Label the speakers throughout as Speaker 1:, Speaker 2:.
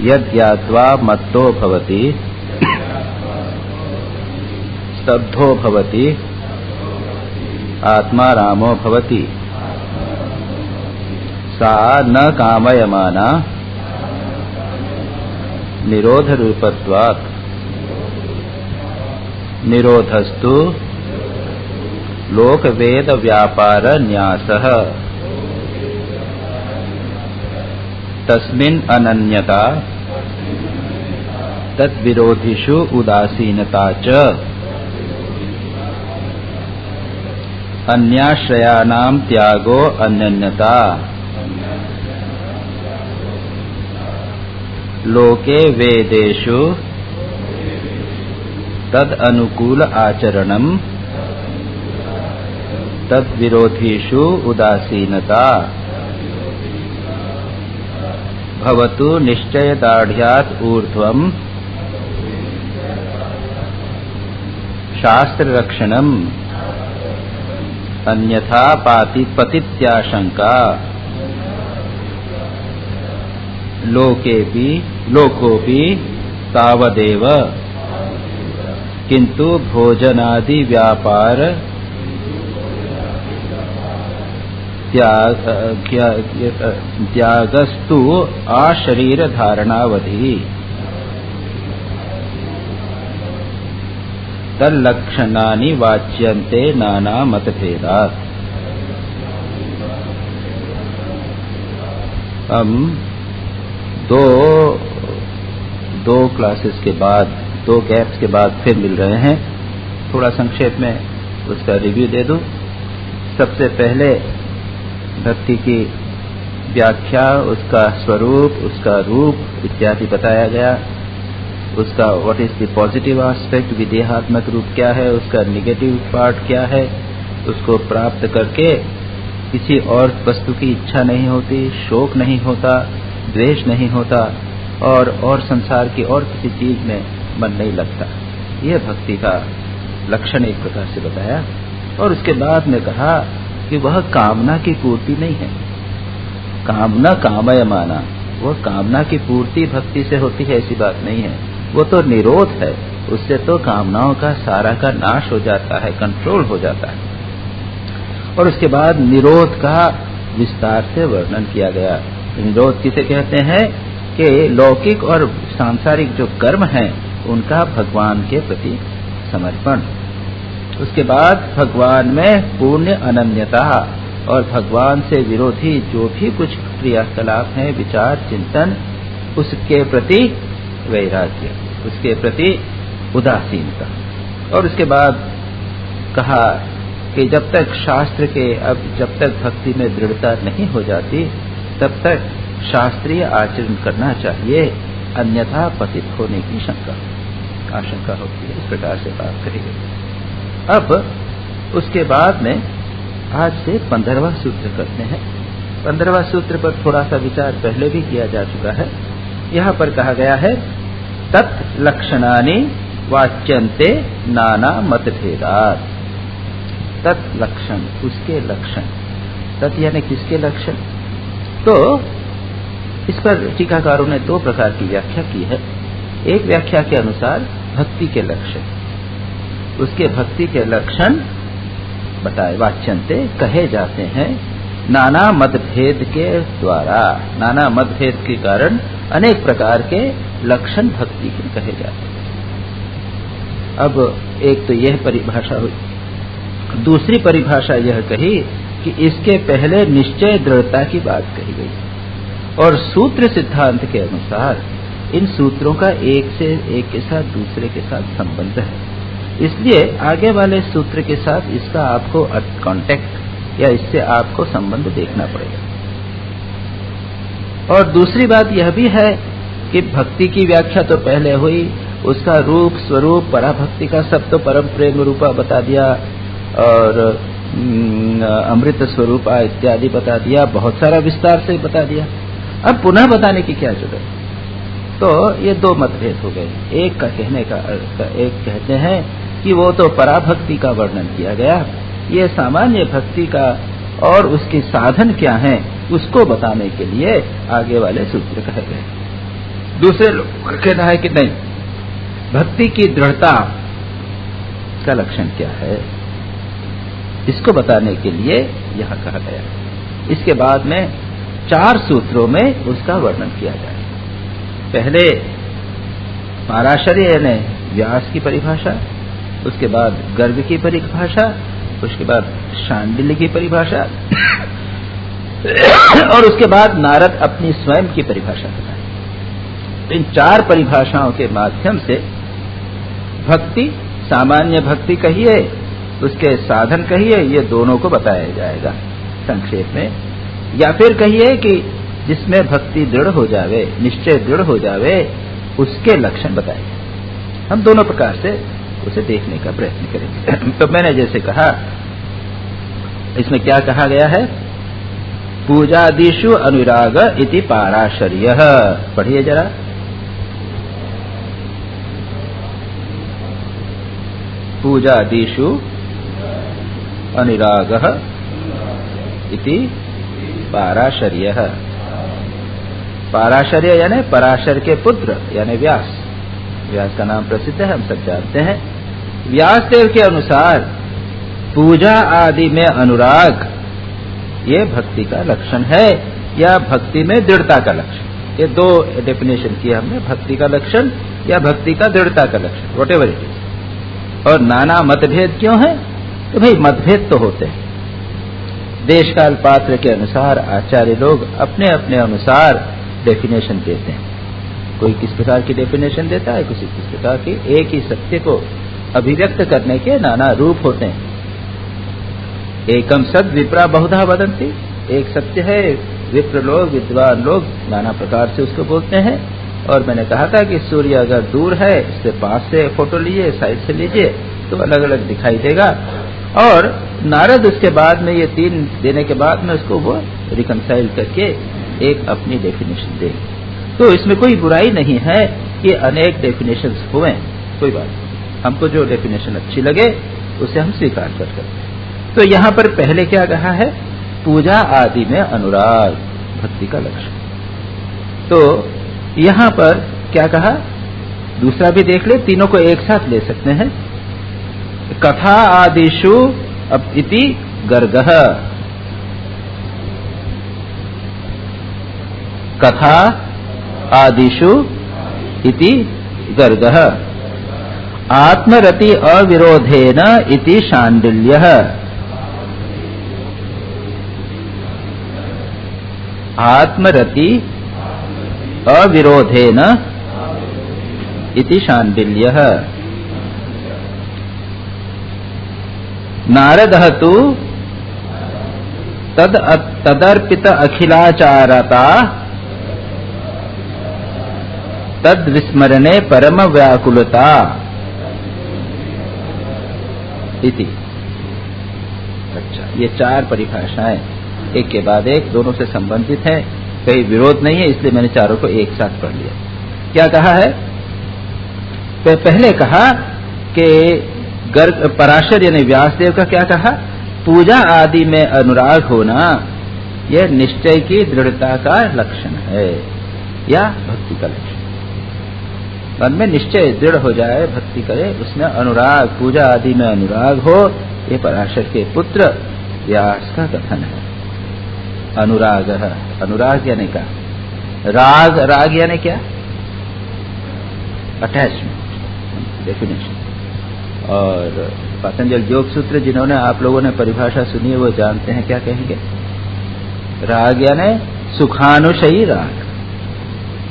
Speaker 1: यद् ज्ञात्वा मत्तो भवति स्तब्धो भवति आत्मा रामो भवति सा न कामयमाना निरोध रूपत्वात् निरोधस्तु लोक वेद व्यापार न्यासः तस्मिन् अनन्यता तद्विरोधिषु उदासीनता च अन्याश्रयाणां त्यागो अन्यन्यता लोके वेदेषु तद अनुकूल आचरणम तद विरोधीषु उदासीनता भवतु निश्चयदार्ढ्यात् ऊर्ध्वं शास्त्ररक्षणम् अन्यथा पतित्याशंका लोकोपि तावदेव किंतु भोजनादि व्यापार त्यागस्तु आशरीर धारणावधि तल्लक्षणानि वाच्यन्ते नाना मतभेदात्। हम दो क्लासेस के बाद, दो गैप्स के बाद फिर मिल रहे हैं। थोड़ा संक्षेप में उसका रिव्यू दे दूं। सबसे पहले भक्ति की व्याख्या, उसका स्वरूप, उसका रूप इत्यादि बताया गया। उसका what is the positive aspect, विदेहात्मक रूप क्या है, उसका निगेटिव पार्ट क्या है। उसको प्राप्त करके किसी और वस्तु की इच्छा नहीं होती, शोक नहीं होता, द्वेष नहीं होता और संसार की और किसी चीज में मन नहीं लगता। यह भक्ति का लक्षण एक प्रकार से बताया। और उसके बाद में कहा कि वह कामना की पूर्ति नहीं है। कामना कामयमाना, वह कामना की पूर्ति भक्ति से होती है ऐसी बात नहीं है। वो तो निरोध है, उससे तो कामनाओं का सारा का नाश हो जाता है, कंट्रोल हो जाता है। और उसके बाद निरोध का विस्तार से वर्णन किया गया। निरोध किसे कहते हैं कि लौकिक और सांसारिक जो कर्म हैं उनका भगवान के प्रति समर्पण। उसके बाद भगवान में पूर्ण अनन्यता और भगवान से विरोधी जो भी कुछ क्रियाकलाप हैं, विचार चिंतन, उसके प्रति वैराग्य, उसके प्रति उदासीनता। और उसके बाद कहा कि जब तक शास्त्र के, अब जब तक भक्ति में दृढ़ता नहीं हो जाती तब तक शास्त्रीय आचरण करना चाहिए, अन्यथा पतित होने की आशंका होती है। इस प्रकार से बात कही गई। अब उसके बाद में आज से 15वां सूत्र करते हैं। 15वां सूत्र पर थोड़ा सा विचार पहले भी किया जा चुका है। यहाँ पर कहा गया है तत् लक्षणानि वाच्यन्ते नाना मतभेदात्। तत् लक्षण, उसके लक्षण, तत् यानी किसके लक्षण। तो इस पर टीकाकारों ने दो प्रकार की व्याख्या की है। एक व्याख्या के अनुसार भक्ति के लक्षण, उसके भक्ति के लक्षण बताए, वाच्यन्ते कहे जाते हैं नाना मतभेद के द्वारा। नाना मतभेद के कारण अनेक प्रकार के लक्षण भक्ति के कहे जाते हैं। अब एक तो यह परिभाषा हुई। दूसरी परिभाषा यह कही कि इसके पहले निश्चय दृढ़ता की बात कही गई और सूत्र सिद्धांत के अनुसार इन सूत्रों का एक से एक के साथ दूसरे के साथ संबंध है। इसलिए आगे वाले सूत्र के साथ इसका आपको कांटेक्ट या इससे आपको संबंध देखना पड़ेगा। और दूसरी बात यह भी है कि भक्ति की व्याख्या तो पहले हुई, उसका रूप स्वरूप पराभक्ति का सब तो परम प्रेम रूपा बता दिया और अमृत स्वरूपा इत्यादि बता दिया, बहुत सारा विस्तार से बता दिया। अब पुनः बताने की क्या जरूरत। तो ये दो मतभेद हो गए। एक का कहने का, एक कहते हैं कि वो तो पराभक्ति का वर्णन किया गया, ये सामान्य भक्ति का और उसके साधन क्या हैं उसको बताने के लिए आगे वाले सूत्र कहे गए। दूसरे लोगों का कहना है कि नहीं, भक्ति की दृढ़ता का लक्षण क्या है, इसको बताने के लिए यहां कहा गया। इसके बाद में 4 सूत्रों में उसका वर्णन किया जाए। पहले पाराशर्य यानी व्यास की परिभाषा, उसके बाद गर्ग की परिभाषा, उसके बाद शांडिल्य की परिभाषा और उसके बाद नारद अपनी स्वयं की परिभाषा बताए। इन 4 परिभाषाओं के माध्यम से भक्ति, सामान्य भक्ति कहिए, उसके साधन कहिए, ये दोनों को बताया जाएगा संक्षेप में। या फिर कहिए कि जिसमें भक्ति दृढ़ हो जावे, निश्चय दृढ़ हो जावे, उसके लक्षण बताए जाए। हम दोनों प्रकार से उसे देखने का प्रयत्न करेंगे। तो मैंने जैसे कहा, इसमें क्या कहा गया है, पूजादिषु अनुराग इति पाराशर्यः। पढ़िए जरा। पूजादिषु अनुरागः इति पाराशर्यः। पाराशर्य यानी पराशर के पुत्र यानी व्यास। व्यास का नाम प्रसिद्ध है, हम सब जानते हैं। व्यास देव के अनुसार पूजा आदि में अनुराग ये भक्ति का लक्षण है या भक्ति में दृढ़ता का लक्षण। ये 2 डेफिनेशन किया हमने, भक्ति का लक्षण या भक्ति का दृढ़ता का लक्षण, व्हाटएवर इट इज। और नाना मतभेद क्यों है? तो भाई मतभेद तो होते हैं, देश काल पात्र के अनुसार आचार्य लोग अपने अपने अनुसार डेफिनेशन देते हैं। कोई किस प्रकार की डेफिनेशन देता है, किसी किस प्रकार की। एक ही सत्य को अभिव्यक्त करने के नाना रूप होते हैं। एकम सद विप्रा बहुधा वदंती, एक सत्य है, विप्र लोग, विद्वान लोग नाना प्रकार से उसको बोलते हैं। और मैंने कहा था कि सूर्य अगर दूर है, इससे पास से फोटो लीजिए, साइड से लीजिए, तो अलग अलग दिखाई देगा। और नारद उसके बाद में ये 3 देने के बाद में उसको वो रिकंसाइल करके एक अपनी डेफिनेशन दे। तो इसमें कोई बुराई नहीं है कि अनेक डेफिनेशंस हुए, कोई बात नहीं। हमको जो डेफिनेशन अच्छी लगे उसे हम स्वीकार कर सकते हैं। तो यहां पर पहले क्या कहा है, पूजा आदि में अनुराग भक्ति का लक्षण। तो यहां पर क्या कहा, दूसरा भी देख ले, तीनों को एक साथ ले सकते हैं। कथा आदिषु अब इति गर्गः। कथा आदिषु इति गर्गः। आत्मरति अविरोधेन इति शांडिल्यः। आत्मरति अविरोधेन इति शांडिल्यः। नारदः तु तदर्पित अखिलाचारता तद विस्मरणे परम व्याकुलता इति। अच्छा, ये 4 परिभाषाएं एक के बाद एक दोनों से संबंधित हैं, कहीं विरोध नहीं है, इसलिए मैंने चारों को एक साथ पढ़ लिया। क्या कहा है, तो पहले कहा कि गर्ग पराशर यानी व्यासदेव का क्या कहा, पूजा आदि में अनुराग होना यह निश्चय की दृढ़ता का लक्षण है या भक्ति का लक्षण। मन में निश्चय दृढ़ हो जाए, भक्ति करे, उसमें अनुराग, पूजा आदि में अनुराग हो, ये पराशर के पुत्र व्यास का कथन है। अनुराग, अनुराग यानी क्या, राग, राग यानी क्या, अटैचमेंट, डेफिनेशन। और पतंजल योग सूत्र जिन्होंने आप लोगों ने परिभाषा सुनी है वो जानते हैं क्या कहेंगे। राग यानी सुखानुशयी राग,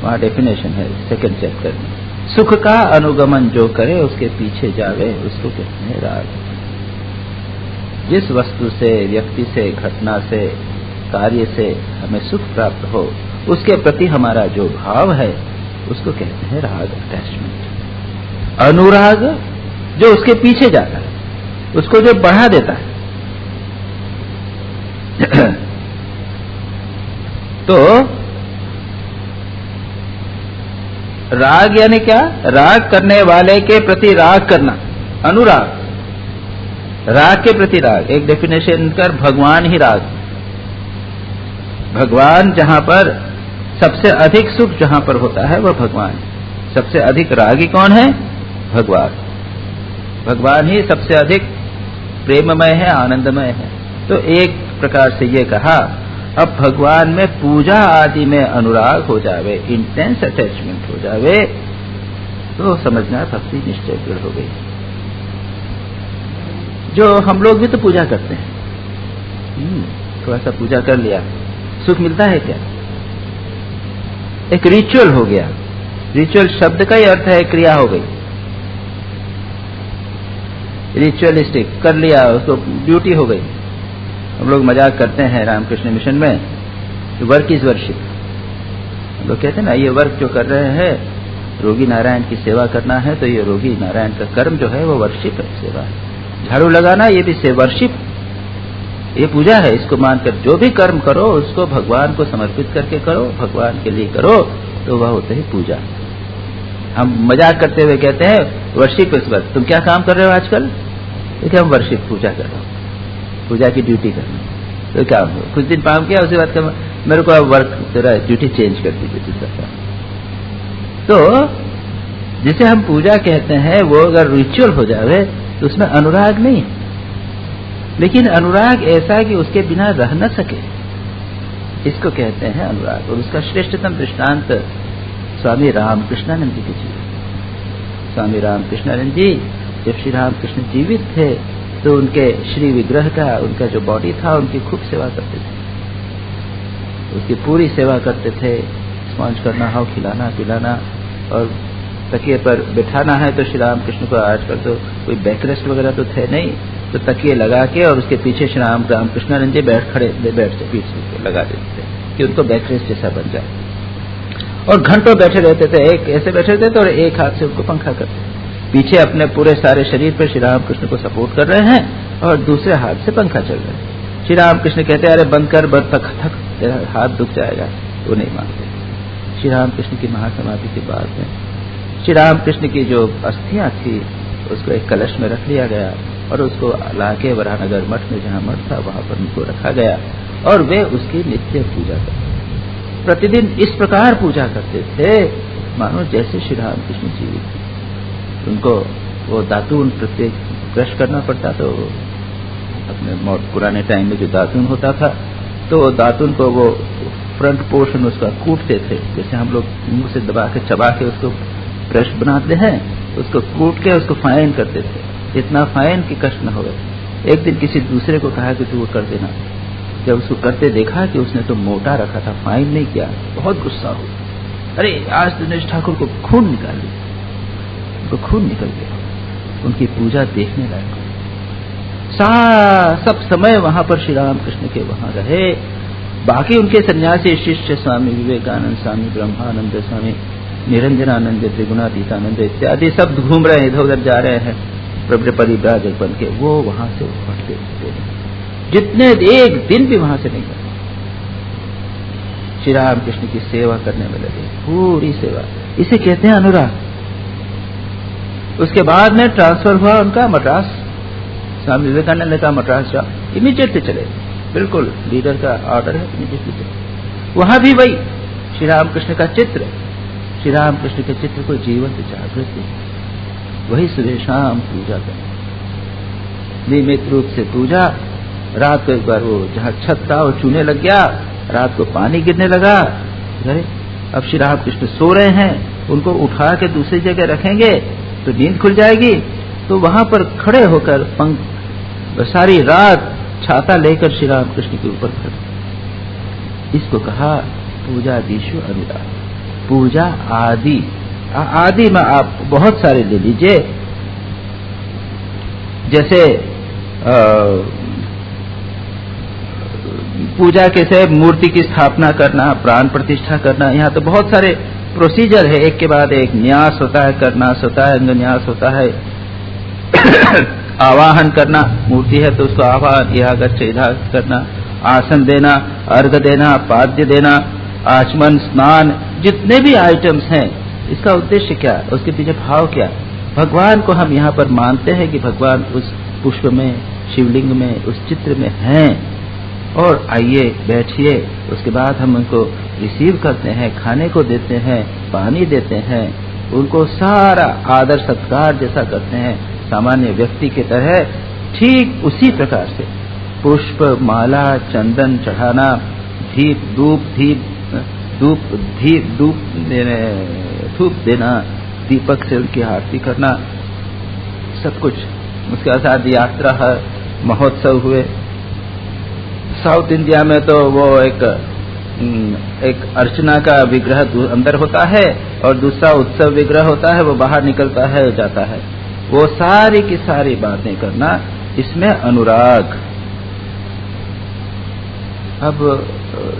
Speaker 1: वहां डेफिनेशन है 2nd चैप्टर में। सुख का अनुगमन जो करे, उसके पीछे जावे, उसको कहते हैं राग। जिस वस्तु से, व्यक्ति से, घटना से, कार्य से हमें सुख प्राप्त हो, उसके प्रति हमारा जो भाव है उसको कहते हैं राग, अटैचमेंट। अनुराग जो उसके पीछे जाता है, उसको जो बढ़ा देता है। तो राग यानी क्या, राग करने वाले के प्रति राग करना, अनुराग। राग के प्रति राग, एक डेफिनेशन कर, भगवान ही राग। भगवान जहां पर सबसे अधिक सुख जहां पर होता है वह भगवान। सबसे अधिक रागी कौन है? भगवान। भगवान ही सबसे अधिक प्रेममय है, आनंदमय है। तो एक प्रकार से ये कहा, अब भगवान में पूजा आदि में अनुराग हो जावे, इंटेंस अटैचमेंट हो जावे, तो समझना भक्ति निश्चय दृढ़ हो गई। जो हम लोग भी तो पूजा करते हैं, थोड़ा सा पूजा कर लिया, सुख मिलता है क्या? एक रिचुअल हो गया। रिचुअल शब्द का ही अर्थ है क्रिया हो गई। रिचुअलिस्टिक कर लिया, उसको ड्यूटी हो गई। हम लोग मजाक करते हैं रामकृष्ण मिशन में, वर्क इज वर्शिप। हम लोग कहते हैं ना, ये वर्क जो कर रहे हैं, रोगी नारायण की सेवा करना है, तो ये रोगी नारायण का कर्म जो है वो वर्शिप है, सेवा है। झाड़ू लगाना ये भी वर्शिप, ये पूजा है। इसको मानकर जो भी कर्म करो उसको भगवान को समर्पित करके करो, भगवान के लिए करो, तो वह होते ही पूजा। हम मजाक करते हुए कहते हैं वर्शिप इस वक्त, तुम क्या काम कर रहे हो आजकल? देखिए हम वर्शिप, पूजा कर रहे हो, पूजा की ड्यूटी करना। तो क्या कुछ दिन काम किया, उसके बाद मेरे को अब वर्क तेरा ड्यूटी चेंज कर दीजिए दूसरा काम। तो जिसे हम पूजा कहते हैं वो अगर रिचुअल हो जाए तो उसमें अनुराग नहीं है। लेकिन अनुराग ऐसा कि उसके बिना रह न सके, इसको कहते हैं अनुराग। और उसका श्रेष्ठतम दृष्टांत स्वामी रामकृष्णानंद जी के जीवन। स्वामी रामकृष्णानंद जी जब श्री रामकृष्ण जीवित थे तो उनके श्री विग्रह का, उनका जो बॉडी था, उनकी खूब सेवा करते थे, उसकी पूरी सेवा करते थे। स्पॉन्ज करना हो, खिलाना पिलाना, और तकिए पर बिठाना है तो श्री रामकृष्ण को, आजकल तो कोई बैकरेस्ट वगैरह तो थे नहीं, तो तकिए लगा के और उसके पीछे श्री रामकृष्णानंद जी बैठ पीछे लगा देते थे कि उनको बैकरेस्ट जैसा बन जाए। और घंटों बैठे रहते थे, एक ऐसे बैठे रहते थे और एक हाथ से उनको पंखा करते, पीछे अपने पूरे सारे शरीर पर श्री रामकृष्ण को सपोर्ट कर रहे हैं और दूसरे हाथ से पंखा चल रहा है। श्री रामकृष्ण कहते हैं अरे बंद कर, बंद तक थक, तेरा हाथ दुख जाएगा। वो नहीं मानते। श्री रामकृष्ण की महासमाधि के बाद में श्री रामकृष्ण की जो अस्थियां थी उसको एक कलश में रख लिया गया और उसको लाके वरानगर मठ में, जहां मठ था, वहां पर उनको रखा गया और वे उसकी नित्य पूजा करते, प्रतिदिन इस प्रकार पूजा करते थे मानो जैसे श्री रामकृष्ण जीवित थे। उनको वो दातून प्रत्येक ब्रश करना पड़ता, तो अपने पुराने टाइम में जो दातून होता था, तो वो दातून को वो फ्रंट पोर्शन उसका कूटते थे, जैसे हम लोग मुंह से दबा के चबा के उसको ब्रश बनाते हैं, उसको कूट के उसको फाइन करते थे, इतना फाइन कि कष्ट न हो गए। एक दिन किसी दूसरे को कहा कि तू वो कर देना, जब उसको करते देखा कि उसने तो मोटा रखा था, फाइन नहीं किया, बहुत गुस्सा हुआ। अरे आज दिनेश ठाकुर को खून निकाल दिया, उनको खून निकल गया। उनकी पूजा देखने लायक, सब समय वहां पर श्री रामकृष्ण के वहां रहे। बाकी उनके सन्यासी शिष्य स्वामी विवेकानंद, स्वामी ब्रह्मानंद, स्वामी निरंजनानंद, त्रिगुणातीतानंद इत्यादि सब घूम रहे हैं, इधर उधर जा रहे हैं प्रबल परिव्राजक बन के, वो वहां से उठते जितने एक दिन भी वहां से नहीं गए, श्री रामकृष्ण की सेवा करने में लगे, पूरी सेवा। इसे कहते हैं अनुराग। उसके बाद में ट्रांसफर हुआ उनका मद्रास, स्वामी विवेकानंद का मद्रास जाओ, इमीडिएटली चले, बिल्कुल लीडर का ऑर्डर है, इमीडिएटली चले। वहां भी वही श्री रामकृष्ण का चित्र, श्री रामकृष्ण के चित्र को जीवंत जागृत, वही सुबह शाम पूजा कर, नियमित रूप से पूजा। रात को एक बार वो जहां छत था वो चूने लग गया, रात को पानी गिरने लगा, अरे अब श्री रामकृष्ण सो रहे हैं, उनको उठा के दूसरी जगह रखेंगे तो नींद खुल जाएगी, तो वहां पर खड़े होकर सारी रात छाता लेकर श्री रामकृष्ण के ऊपर खड़े। इसको कहा पूजा दीशु अनुराग, पूजा आदि। आदि में आप बहुत सारे ले लीजिए, जैसे पूजा कैसे, मूर्ति की स्थापना करना, प्राण प्रतिष्ठा करना, यहाँ तो बहुत सारे प्रोसीजर है, एक के बाद एक न्यास होता है, करनास होता है, अंग न्यास होता है, आवाहन करना, मूर्ति है तो उसको आवाहन, यह गच्छ इधर करना, आसन देना, अर्घ देना, पाद्य देना, आचमन, स्नान, जितने भी आइटम्स हैं, इसका उद्देश्य क्या, उसके पीछे भाव क्या। भगवान को हम यहाँ पर मानते हैं कि भगवान उस पुष्प में, शिवलिंग में, उस चित्र में हैं, और आइए बैठिए। उसके बाद हम उनको रिसीव करते हैं, खाने को देते हैं, पानी देते हैं, उनको सारा आदर सत्कार जैसा करते हैं सामान्य व्यक्ति की तरह, ठीक उसी प्रकार से पुष्प माला चंदन चढ़ाना, धूप देना, दीपक से उनकी आरती करना, सब कुछ। उसके साथ यात्रा है, महोत्सव हुए। साउथ इंडिया में तो वो एक अर्चना का विग्रह अंदर होता है और दूसरा उत्सव विग्रह होता है, वो बाहर निकलता है जाता है। वो सारी की सारी बातें करना, इसमें अनुराग। अब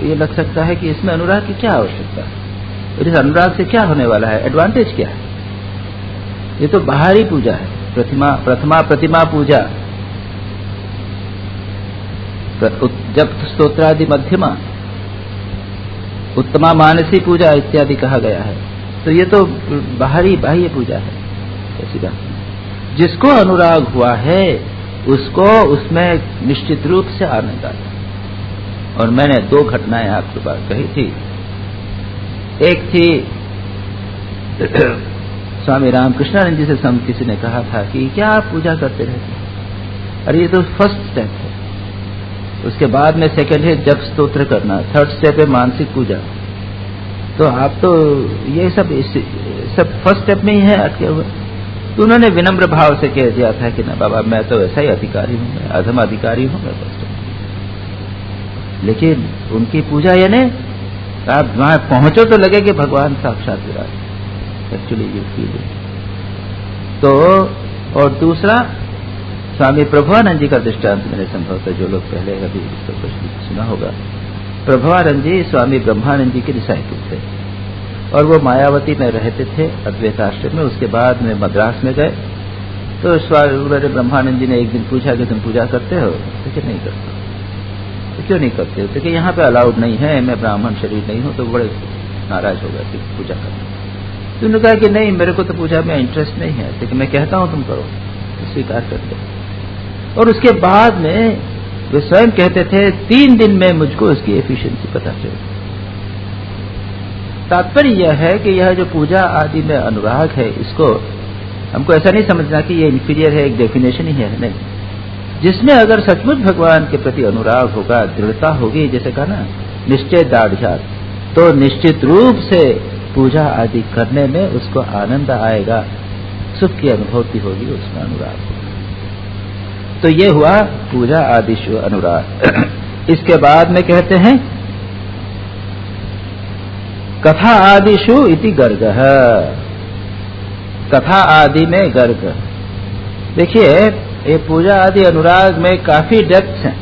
Speaker 1: ये लग सकता है कि इसमें अनुराग की क्या आवश्यकता है, इस अनुराग से क्या होने वाला है, एडवांटेज क्या है? ये तो बाहरी पूजा है, प्रथमा प्रतिमा पूजा, जप स्तोत्रादि मध्यमा, उत्तमा मानसी पूजा इत्यादि कहा गया है। तो ये तो बाहरी बाह्य पूजा है। ऐसी बात जिसको अनुराग हुआ है उसको उसमें निश्चित रूप से आनंद आता है। और मैंने 2 घटनाएं आपके पास कही थी। एक थी स्वामी रामकृष्णानंद जी से किसी ने कहा था कि क्या आप पूजा करते रहते? अरे ये तो फर्स्ट स्टेप है, उसके बाद में सेकंड है जप स्तोत्र करना, थर्ड स्टेप है मानसिक पूजा। तो आप तो ये सब फर्स्ट स्टेप में ही है अटके हुए। तो उन्होंने विनम्र भाव से कह दिया था कि ना बाबा, मैं तो ऐसा ही अधिकारी हूं, मैं अधम अधिकारी हूं, मैं फर्स्ट स्टेप। लेकिन उनकी पूजा यानी आप वहां पहुंचो तो लगे कि भगवान साक्षात विराज, एक्चुअली ये फील। तो और दूसरा स्वामी प्रभुआनंद जी का दृष्टांत मैंने संभवतः जो लोग पहले अभी सुना होगा। प्रभुआनंद जी स्वामी ब्रह्मानंद जी के डिसाइपल थे और वो मायावती में रहते थे अद्वैत आश्रम में। उसके बाद में मद्रास में गए तो स्वामी ब्रह्मानंद जी ने एक दिन पूछा कि तुम पूजा करते हो? तो कि नहीं करते। तो क्यों नहीं करते हो? तो कि यहाँ पे अलाउड नहीं है, मैं ब्राह्मण शरीर नहीं हूँ। तो बड़े नाराज हो गए कि पूजा करना। तो उन्होंने कहा कि नहीं, मेरे को तो पूजा में इंटरेस्ट नहीं है, लेकिन मैं कहता हूँ तुम करो, तो स्वीकार करते। और उसके बाद में वे स्वयं कहते थे 3 दिन में मुझको उसकी एफिशिएंसी पता चली। तात्पर्य यह है कि यह जो पूजा आदि में अनुराग है, इसको हमको ऐसा नहीं समझना कि ये इंफीरियर है, एक डेफिनेशन ही है, नहीं। जिसमें अगर सचमुच भगवान के प्रति अनुराग होगा, दृढ़ता होगी, जैसे कहा ना निश्चय दाढ़, तो निश्चित रूप से पूजा आदि करने में उसको आनंद आएगा, सुख की अनुभूति होगी, उसमें अनुराग होगा। तो ये हुआ पूजा आदिशु अनुराग। इसके बाद में कहते हैं कथा आदिशु इति गर्ग। कथा आदि में गर्ग। देखिए ये पूजा आदि अनुराग में काफी डेप्थ है,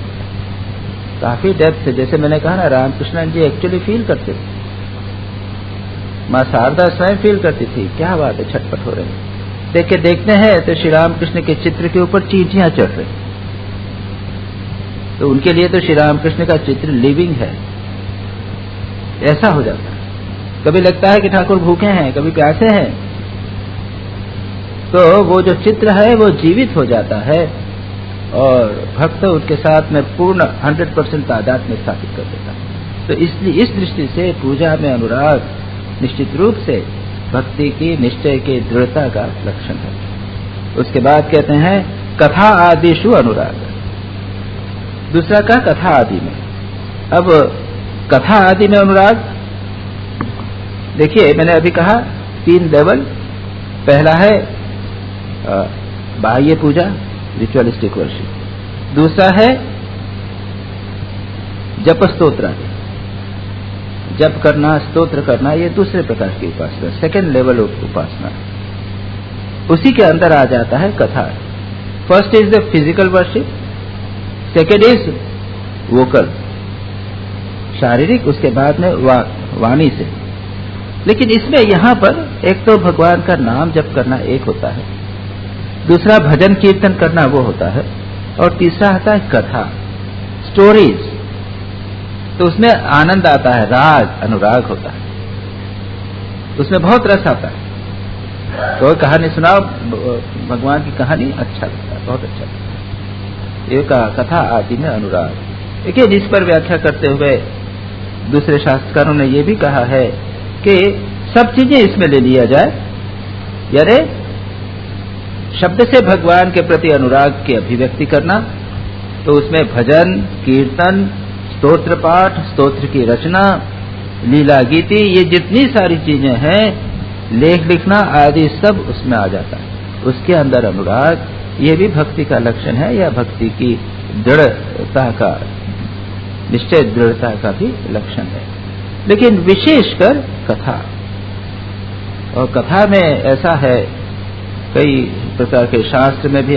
Speaker 1: काफी डेप्थ है। जैसे मैंने कहा ना, रामकृष्ण जी एक्चुअली फील करते थे, माँ शारदा स्वयं फील करती थी। क्या बात है, छटपट हो रहे हैं। देखते हैं तो श्री रामकृष्ण के चित्र के ऊपर चींटियां चढ़ रही। तो उनके लिए तो श्री रामकृष्ण का चित्र लिविंग है। ऐसा हो जाता है। कभी लगता है कि ठाकुर भूखे हैं, कभी प्यासे हैं, तो वो जो चित्र है वो जीवित हो जाता है और भक्त उसके साथ में पूर्ण 100% तादाद में स्थापित कर देता है। तो इसलिए इस दृष्टि से पूजा में अनुराग निश्चित रूप से भक्ति की, निश्चय की दृढ़ता का लक्षण है। उसके बाद कहते हैं कथा आदिशु अनुराग। दूसरा का कथा आदि में। अब कथा आदि में अनुराग, देखिए मैंने अभी कहा 3 लेवल। पहला है बाह्य पूजा, रिचुअलिस्टिक वर्शिप। दूसरा है जप स्तोत्र, जप करना, स्तोत्र करना, ये दूसरे प्रकार की उपासना, सेकेंड लेवल ऑफ उपासना। उसी के अंदर आ जाता है कथा। First is the physical worship, second is vocal, शारीरिक, उसके बाद में वाणी से। लेकिन इसमें यहां पर एक तो भगवान का नाम जप करना एक होता है, दूसरा भजन कीर्तन करना वो होता है, और तीसरा आता है कथा, स्टोरीज। तो उसमें आनंद आता है, राग, अनुराग होता है, उसमें बहुत रस आता है। तो कहानी सुनाओ, भगवान की कहानी, अच्छा लगता है, बहुत अच्छा लगता है। ये कथा आदि में अनुराग। लेकिन इस पर व्याख्या करते हुए दूसरे शास्त्रकारों ने यह भी कहा है कि सब चीजें इसमें ले लिया जाए, यानी शब्द से भगवान के प्रति अनुराग की अभिव्यक्ति करना, तो उसमें भजन, कीर्तन, स्तोत्र पाठ, स्तोत्र की रचना, लीला गीति, ये जितनी सारी चीजें हैं, लेख लिखना आदि सब उसमें आ जाता है। उसके अंदर अनुराग, ये भी भक्ति का लक्षण है, या भक्ति की दृढ़ता का, निश्चय दृढ़ता का भी लक्षण है। लेकिन विशेषकर कथा, और कथा में ऐसा है, कई प्रकार के शास्त्र में भी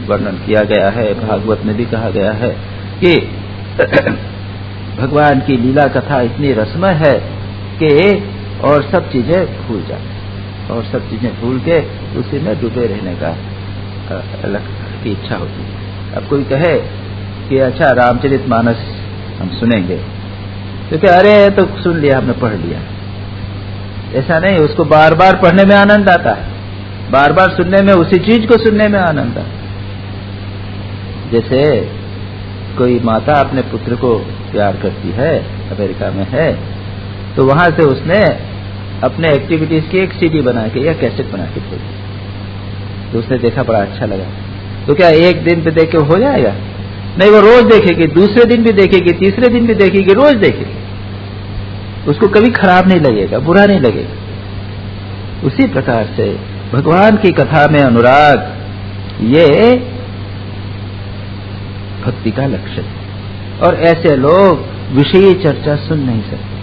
Speaker 1: वर्णन किया गया है, भागवत में भी कहा गया है कि भगवान की लीला कथा इतनी रसमय है कि और सब चीजें भूल जाए, और सब चीजें भूल के उसी में डूबे रहने का की इच्छा होती है। अब कोई कहे कि अच्छा रामचरितमानस हम सुनेंगे, तो क्या अरे तो सुन लिया, हमने पढ़ लिया। ऐसा नहीं, उसको बार बार पढ़ने में आनंद आता है, बार बार सुनने में, उसी चीज को सुनने में आनंद आता है। जैसे कोई माता अपने पुत्र को प्यार करती है, अमेरिका में है, तो वहां से उसने अपने एक्टिविटीज की एक सीडी बना के या कैसेट बना के भेजी, तो उसने देखा, बड़ा अच्छा लगा। तो क्या एक दिन पे देख के हो जाएगा? नहीं, वो रोज देखेगी, दूसरे दिन भी देखेगी, तीसरे दिन भी देखेगी, रोज देखेगी, उसको कभी खराब नहीं लगेगा, बुरा नहीं लगेगा। उसी प्रकार से भगवान की कथा में अनुराग, ये भक्ति का लक्षण है। और ऐसे लोग विषयी चर्चा सुन नहीं सकते,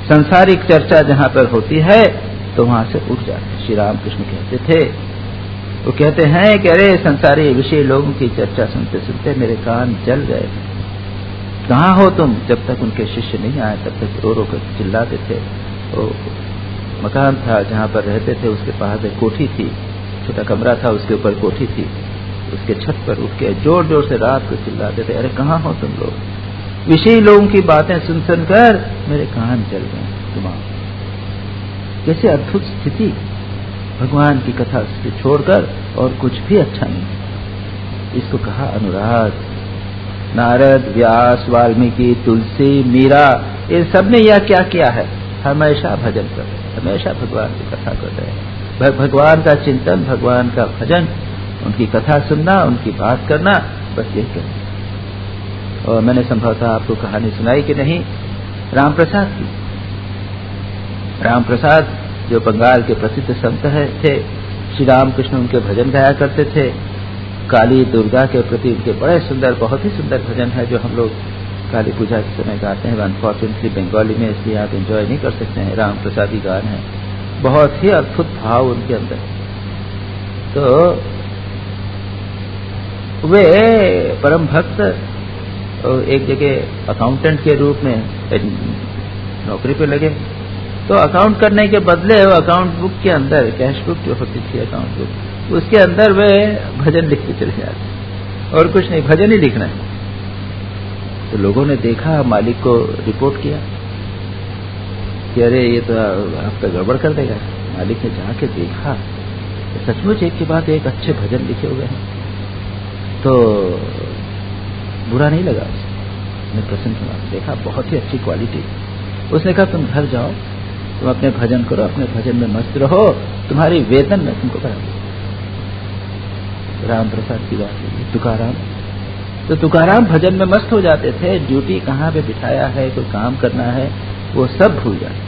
Speaker 1: सांसारिक चर्चा जहां पर होती है तो वहां से उठ जाते। श्री रामकृष्ण कहते थे, वो कहते हैं कि अरे संसारी विषय लोगों की चर्चा सुनते सुनते मेरे कान जल गए। कहाँ हो तुम? जब तक उनके शिष्य नहीं आए तब तक रो रो कर चिल्लाते थे। वो मकान था जहां पर रहते थे, उसके पास एक कोठी थी, छोटा कमरा था, उसके ऊपर कोठी थी, उसके छत पर उठ के जोर जोर से रात को चिल्लाते थे, अरे कहाँ हो तुम लोग? विषयी लोगों की बातें सुन सुनकर मेरे कान जल गए। तुम्हारा कैसे अद्भुत स्थिति, भगवान की कथा से छोड़कर और कुछ भी अच्छा नहीं। इसको कहा अनुराग। नारद, व्यास, वाल्मीकि, तुलसी, मीरा, इन सब ने यह क्या किया है? हमेशा भजन कर रहे, हमेशा भगवान की कथा कर रहे हैं। भगवान का चिंतन, भगवान का भजन, उनकी कथा सुनना, उनकी बात करना, बस यही करना। और मैंने संभवतः आपको कहानी सुनाई कि नहीं, राम प्रसाद की। राम प्रसाद जो बंगाल के प्रसिद्ध संत थे, श्री रामकृष्ण उनके भजन गाया करते थे। काली दुर्गा के प्रति उनके बड़े सुंदर, बहुत ही सुंदर भजन है जो हम लोग काली पूजा के समय गाते हैं। अनफॉर्चुनेटली बंगाली में, इसलिए आप एंजॉय नहीं कर सकते हैं। राम प्रसादी गान है, बहुत ही अद्भुत भाव उनके अंदर। तो वे परम भक्त एक जगह अकाउंटेंट के रूप में नौकरी पे लगे। तो अकाउंट करने के बदले वो अकाउंट बुक के अंदर, कैश बुक जो होती थी अकाउंट बुक, उसके अंदर वे भजन लिखते चले जाते, और कुछ नहीं, भजन ही लिखना है। तो लोगों ने देखा, मालिक को रिपोर्ट किया कि अरे ये तो आपका गड़बड़ कर देगा। मालिक ने जाके देखा, तो सचमुच एक के बाद एक अच्छे भजन लिखे हुए हैं। तो बुरा नहीं लगा उसने, प्रसन्न हुआ, देखा बहुत ही अच्छी क्वालिटी। उसने कहा तुम घर जाओ, तुम अपने भजन करो, अपने भजन में मस्त रहो, तुम्हारी वेतन मैं तुमको करा दूं। राम प्रसाद की बात है। तुकाराम, तो तुकाराम भजन में मस्त हो जाते थे। ड्यूटी कहाँ पे बिठाया है, कोई काम करना है, वो सब भूल जाते।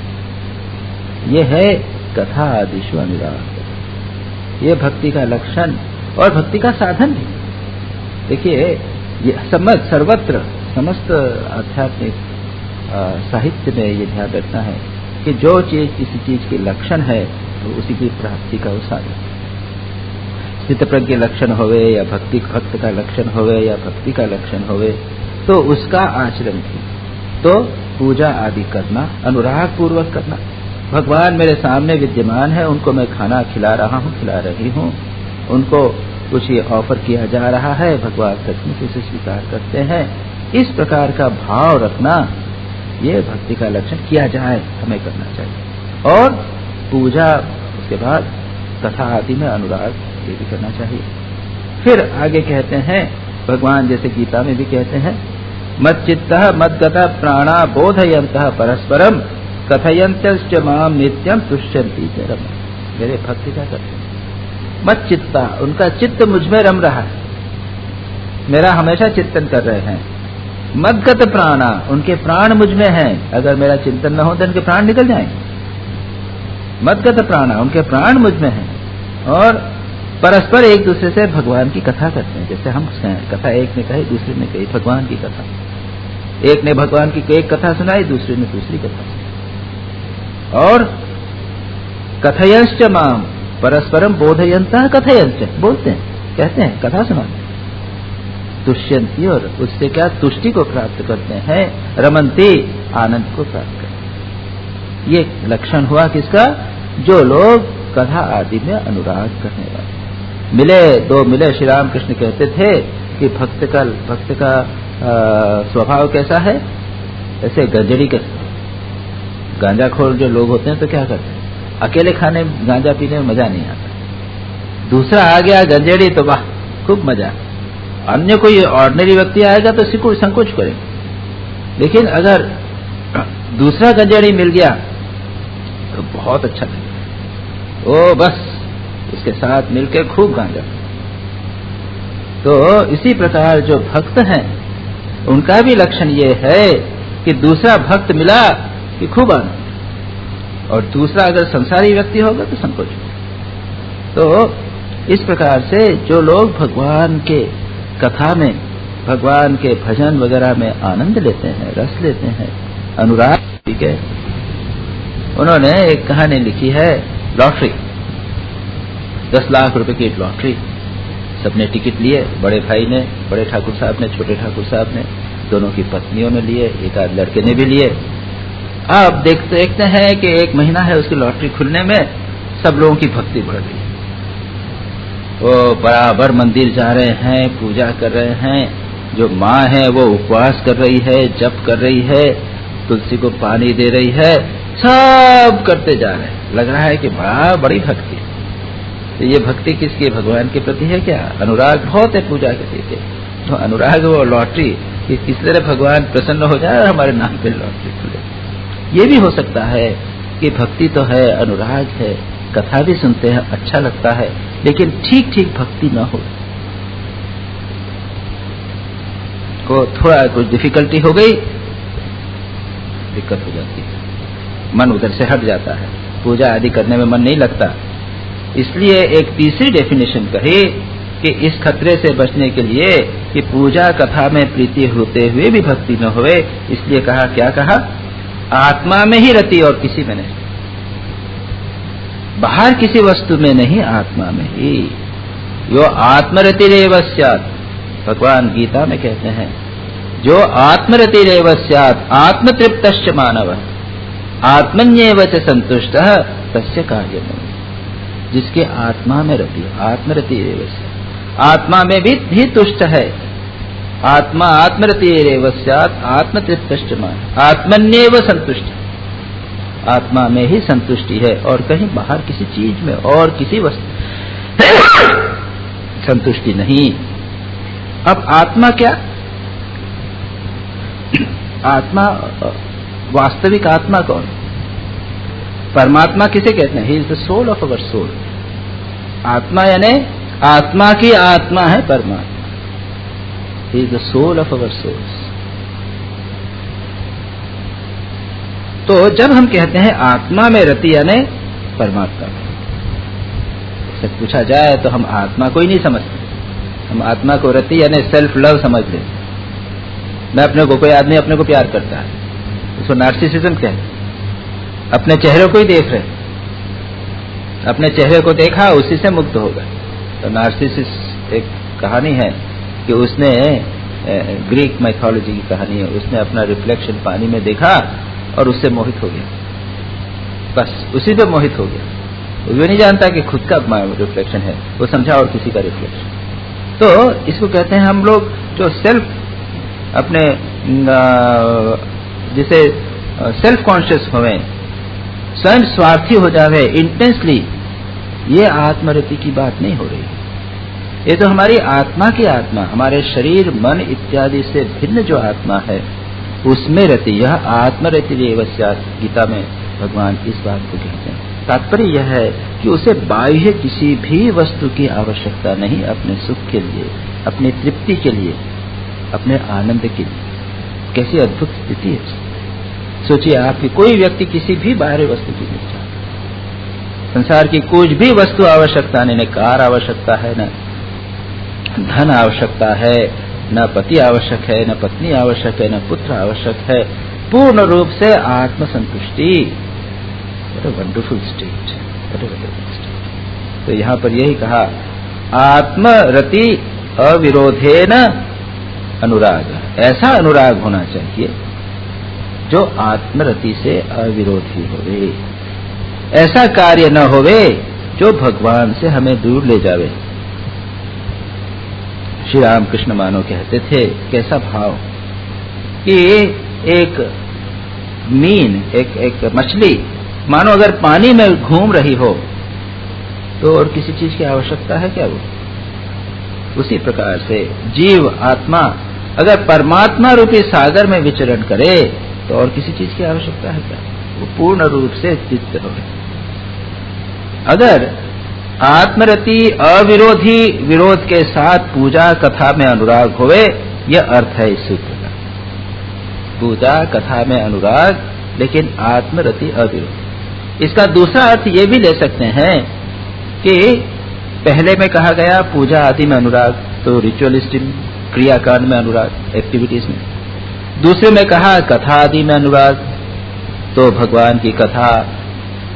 Speaker 1: ये है कथा आदिशु अनुराग, ये भक्ति का लक्षण और भक्ति का साधन भी। देखिए, ये सर्वत्र समस्त आध्यात्मिक साहित्य में ये ध्यान रखना है कि जो चीज किसी चीज के लक्षण है तो उसी की प्राप्ति का साधन। स्थितप्रज्ञ लक्षण होवे या भक्त का लक्षण होवे या भक्ति का लक्षण होवे, तो उसका आचरण भी, तो पूजा आदि करना, अनुराग पूर्वक करना। भगवान मेरे सामने विद्यमान है, उनको मैं खाना खिला रहा हूँ, खिला रही हूँ, उनको कुछ ये ऑफर किया जा रहा है, भगवान सचमुच उसे स्वीकार करते हैं। इस प्रकार का भाव रखना, ये भक्ति का लक्षण किया जाए, हमें करना चाहिए। और पूजा, उसके बाद कथा आदि में अनुराग, ये भी करना चाहिए। फिर आगे कहते हैं, भगवान जैसे गीता में भी कहते हैं मच्चित्तः मद्गतः प्राणा बोधयन्तः परस्परम कथयन्त्यश्च माम नित्यम तुष्यन्ति च रम। मेरे भक्त क्या करते हैं? मच्चित्ता, उनका चित्त मुझ में रम रहा है, मेरा हमेशा चिंतन कर रहे हैं। मद्गत प्राणा, उनके प्राण मुझ में हैं, अगर मेरा चिंतन न हो तो उनके प्राण निकल जाएंगे। मद्गत प्राणा, उनके प्राण मुझ में हैं, और परस्पर एक दूसरे से भगवान की कथा करते हैं। जैसे हम कथा एक ने कही, दूसरे ने कही भगवान की कथा, एक ने भगवान की एक कथा सुनाई, दूसरे ने दूसरी कथा सुनाई। और कथयंश्च माम, परस्परम बोधयन्तः कथयंश्च, बोलते हैं, कहते हैं, कथा सुनाते हैं। तुष्यन्ति, और उससे क्या तुष्टि को प्राप्त करते हैं। रमन्ति, आनंद को प्राप्त करते हैं। ये लक्षण हुआ किसका? जो लोग कथा आदि में अनुराग करने वाले। मिले दो मिले, श्री राम कृष्ण कहते थे कि भक्त का स्वभाव कैसा है? ऐसे गंजड़ी के, गांजाखोर जो लोग होते हैं तो क्या करते हैं? अकेले खाने गांजा पीने में मजा नहीं आता, दूसरा आ गया गंजेड़ी तो वाह खूब मजा। अन्य कोई ऑर्डिनरी व्यक्ति आएगा तो संकोच करेगा, लेकिन अगर दूसरा गंजेड़ी मिल गया तो बहुत अच्छा लगेगा, वो बस इसके साथ मिलकर खूब गांजा। तो इसी प्रकार जो भक्त हैं उनका भी लक्षण ये है कि दूसरा भक्त मिला कि खूब आनंद, और दूसरा अगर संसारी व्यक्ति होगा तो संकोच। तो इस प्रकार से जो लोग भगवान के कथा में, भगवान के भजन वगैरह में आनंद लेते हैं, रस लेते हैं, अनुराग, ठीक है। उन्होंने एक कहानी लिखी है, लॉटरी, 10 लाख रुपए की लॉटरी, सबने टिकट लिए, बड़े भाई ने, बड़े ठाकुर साहब ने, छोटे ठाकुर साहब ने, दोनों की पत्नियों ने लिए, एक आध लड़के ने भी लिए। अब देखते हैं कि 1 महीना है उसकी लॉटरी खुलने में, सब लोगों की भक्ति बढ़ गई। वो बराबर मंदिर जा रहे हैं, पूजा कर रहे हैं। जो माँ है वो उपवास कर रही है, जप कर रही है, तुलसी को पानी दे रही है, सब करते जा रहे हैं। लग रहा है कि बड़ी भक्ति। तो ये भक्ति किसकी? भगवान के प्रति है क्या? अनुराग बहुत है पूजा के प्रति। तो अनुराग वो लॉटरी कि किस तरह भगवान प्रसन्न हो जाए और हमारे नाम पे लॉटरी खुले। ये भी हो सकता है कि भक्ति तो है, अनुराग है, कथा भी सुनते हैं, अच्छा लगता है, लेकिन ठीक ठीक भक्ति न हो, को थोड़ा कुछ डिफिकल्टी हो गई, दिक्कत हो जाती है, मन उधर से हट जाता है, पूजा आदि करने में मन नहीं लगता। इसलिए एक तीसरी डेफिनेशन कही कि इस खतरे से बचने के लिए कि पूजा कथा में प्रीति होते हुए भी भक्ति न होवे, इसलिए कहा, क्या कहा? आत्मा में ही रति और किसी में नहीं, बाहर किसी वस्तु में नहीं, आत्मा में ही। यो आत्मरतिरेव स्यात्, भगवान गीता में कहते हैं, जो आत्मरतिरेव स्यात् आत्मतृप्तश्च मानवः आत्मन्येव च संतुष्टः तस्य कार्यम्। जिसके आत्मा में रति, आत्मरतिरेव स्यात्, आत्मा में भी तुष्ट है, आत्मा आत्मरतिरेव स्यात् आत्मतृप्तश्च मानवः आत्मन्येव संतुष्ट, आत्मा में ही संतुष्टि है और कहीं बाहर किसी चीज में और किसी वस्तु संतुष्टि नहीं। अब आत्मा क्या? आत्मा, वास्तविक आत्मा कौन? परमात्मा किसे कहते हैं? He is the soul of our soul. आत्मा यानी आत्मा की आत्मा है परमात्मा, he is the soul of our souls. तो जब हम कहते हैं आत्मा में रति यानी परमात्मा में, से पूछा जाए तो हम आत्मा को ही नहीं समझते, हम आत्मा को रति यानी सेल्फ लव समझ लेते। मैं अपने को, कोई आदमी अपने को प्यार करता है, उसको नार्सिसिज्म कहते हैं। अपने चेहरे को ही देख रहे, अपने चेहरे को देखा उसी से मुक्त हो गए। तो नार्सिसिस, एक कहानी है कि उसने, ग्रीक माइथोलॉजी की कहानी है, उसने अपना रिफ्लेक्शन पानी में देखा और उससे मोहित हो गया, बस उसी पे मोहित हो गया। वो नहीं जानता कि खुद का रिफ्लेक्शन है, वो समझा और किसी का रिफ्लेक्शन। तो इसको कहते हैं हम लोग जो सेल्फ, अपने जिसे सेल्फ कॉन्शियस होवे, स्वयं स्वार्थी हो जावे इंटेंसली, ये आत्मरति की बात नहीं हो रही। ये तो हमारी आत्मा की आत्मा, हमारे शरीर मन इत्यादि से भिन्न जो आत्मा है उसमें रति, यह आत्मरति एवस्यात्, गीता में भगवान इस बात को कहते हैं। तात्पर्य यह है कि उसे बाह्य किसी भी वस्तु की आवश्यकता नहीं, अपने सुख के लिए, अपनी तृप्ति के लिए, अपने आनंद के लिए। कैसी अद्भुत स्थिति है। सोचिए आप कि कोई व्यक्ति किसी भी बाहरी वस्तु की नहीं चाहता, संसार की कुछ भी वस्तु आवश्यकता नहीं, न कार आवश्यकता है, न धन आवश्यकता है, न पति आवश्यक है, न पत्नी आवश्यक है, न पुत्र आवश्यक है, पूर्ण रूप से आत्मसंतुष्टि। What a wonderful state, what a wonderful state. तो यहाँ पर यही कहा, आत्मरति अविरोधेन अनुराग, ऐसा अनुराग होना चाहिए जो आत्मरति से अविरोधी होवे, ऐसा कार्य न होवे जो भगवान से हमें दूर ले जावे। श्री रामकृष्ण मानो कहते थे, कैसा भाव कि एक मीन, एक मछली मानो अगर पानी में घूम रही हो तो और किसी चीज की आवश्यकता है क्या? वो उसी प्रकार से जीव आत्मा अगर परमात्मा रूपी सागर में विचरण करे तो और किसी चीज की आवश्यकता है क्या? वो पूर्ण रूप से चित्त हो। अगर आत्मरति अविरोधी, विरोध के साथ पूजा कथा में अनुराग होवे, यह अर्थ है इस सूत्र का। पूजा कथा में अनुराग, लेकिन आत्मरति अविरोधी। इसका दूसरा अर्थ ये भी ले सकते हैं कि पहले में कहा गया पूजा आदि में अनुराग, तो रिचुअलिस्टिक क्रियाकांड में अनुराग, एक्टिविटीज में। दूसरे में कहा कथा आदि में अनुराग, तो भगवान की कथा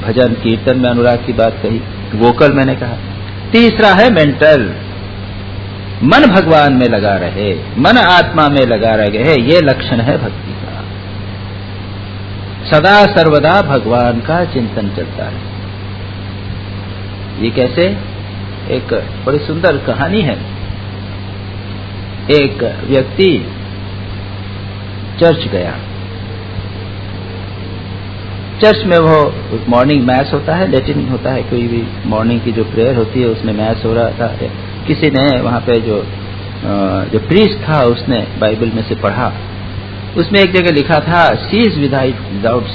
Speaker 1: भजन कीर्तन में अनुराग की बात कही, वोकल मैंने कहा। तीसरा है मेंटल, मन भगवान में लगा रहे, मन आत्मा में लगा रहे, ये लक्षण है भक्ति का। सदा सर्वदा भगवान का चिंतन चलता है। ये कैसे? एक बड़ी सुंदर कहानी है। एक व्यक्ति चर्च गया, चर्च में वो मॉर्निंग मैस होता है, लेटिन होता है, कोई भी मॉर्निंग की जो प्रेयर होती है उसमें मैस हो रहा था। किसी ने वहां पे जो प्रीस्ट था उसने बाइबल में से पढ़ा, उसमें एक जगह लिखा था cease without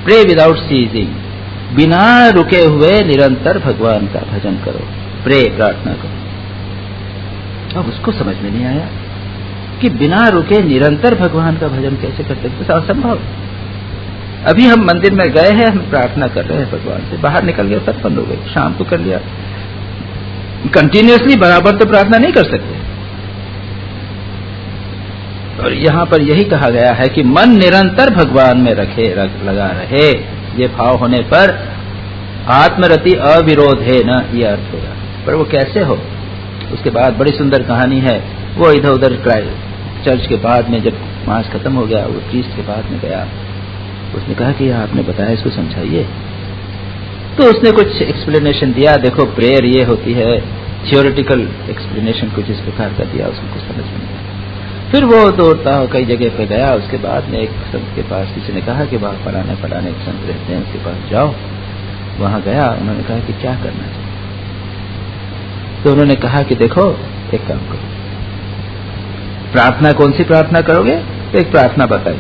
Speaker 1: pray without ceasing, बिना रुके हुए निरंतर भगवान का भजन करो, प्रे प्रार्थना करो। अब उसको समझ में नहीं आया कि बिना रुके निरंतर भगवान का भजन कैसे करते, तो असंभव। अभी हम मंदिर में गए हैं, हम प्रार्थना कर रहे हैं भगवान से, बाहर निकल गए सब बंद हो गए, शाम को कर लिया, कंटिन्यूअसली बराबर तो प्रार्थना नहीं कर सकते। और यहां पर यही कहा गया है कि मन निरंतर भगवान में लगा रहे, ये भाव होने पर आत्मरति अविरोध है ना, ये अर्थ होगा। पर वो कैसे हो? उसके बाद बड़ी सुंदर कहानी है। वो इधर उधर चर्च के बाद में जब मास खत्म हो गया, वो प्रीस्ट के बाद में गया, उसने कहा कि आपने बताया, इसको समझाइए। तो उसने कुछ एक्सप्लेनेशन दिया, देखो प्रेयर ये होती है, थियोरेटिकल एक्सप्लेनेशन कुछ इस प्रकार का दिया, उसको कुछ समझ में नहीं आया। फिर वो दौड़ता कई जगह पे गया। उसके बाद में एक संत के पास किसी ने कहा कि वहाँ फलाने एक संत रहते हैं, उसके पास जाओ। वहां गया, उन्होंने कहा कि क्या करना चाहिए? तो उन्होंने कहा कि देखो एक काम करो, प्रार्थना कौन सी प्रार्थना करोगे? तो एक प्रार्थना बताई,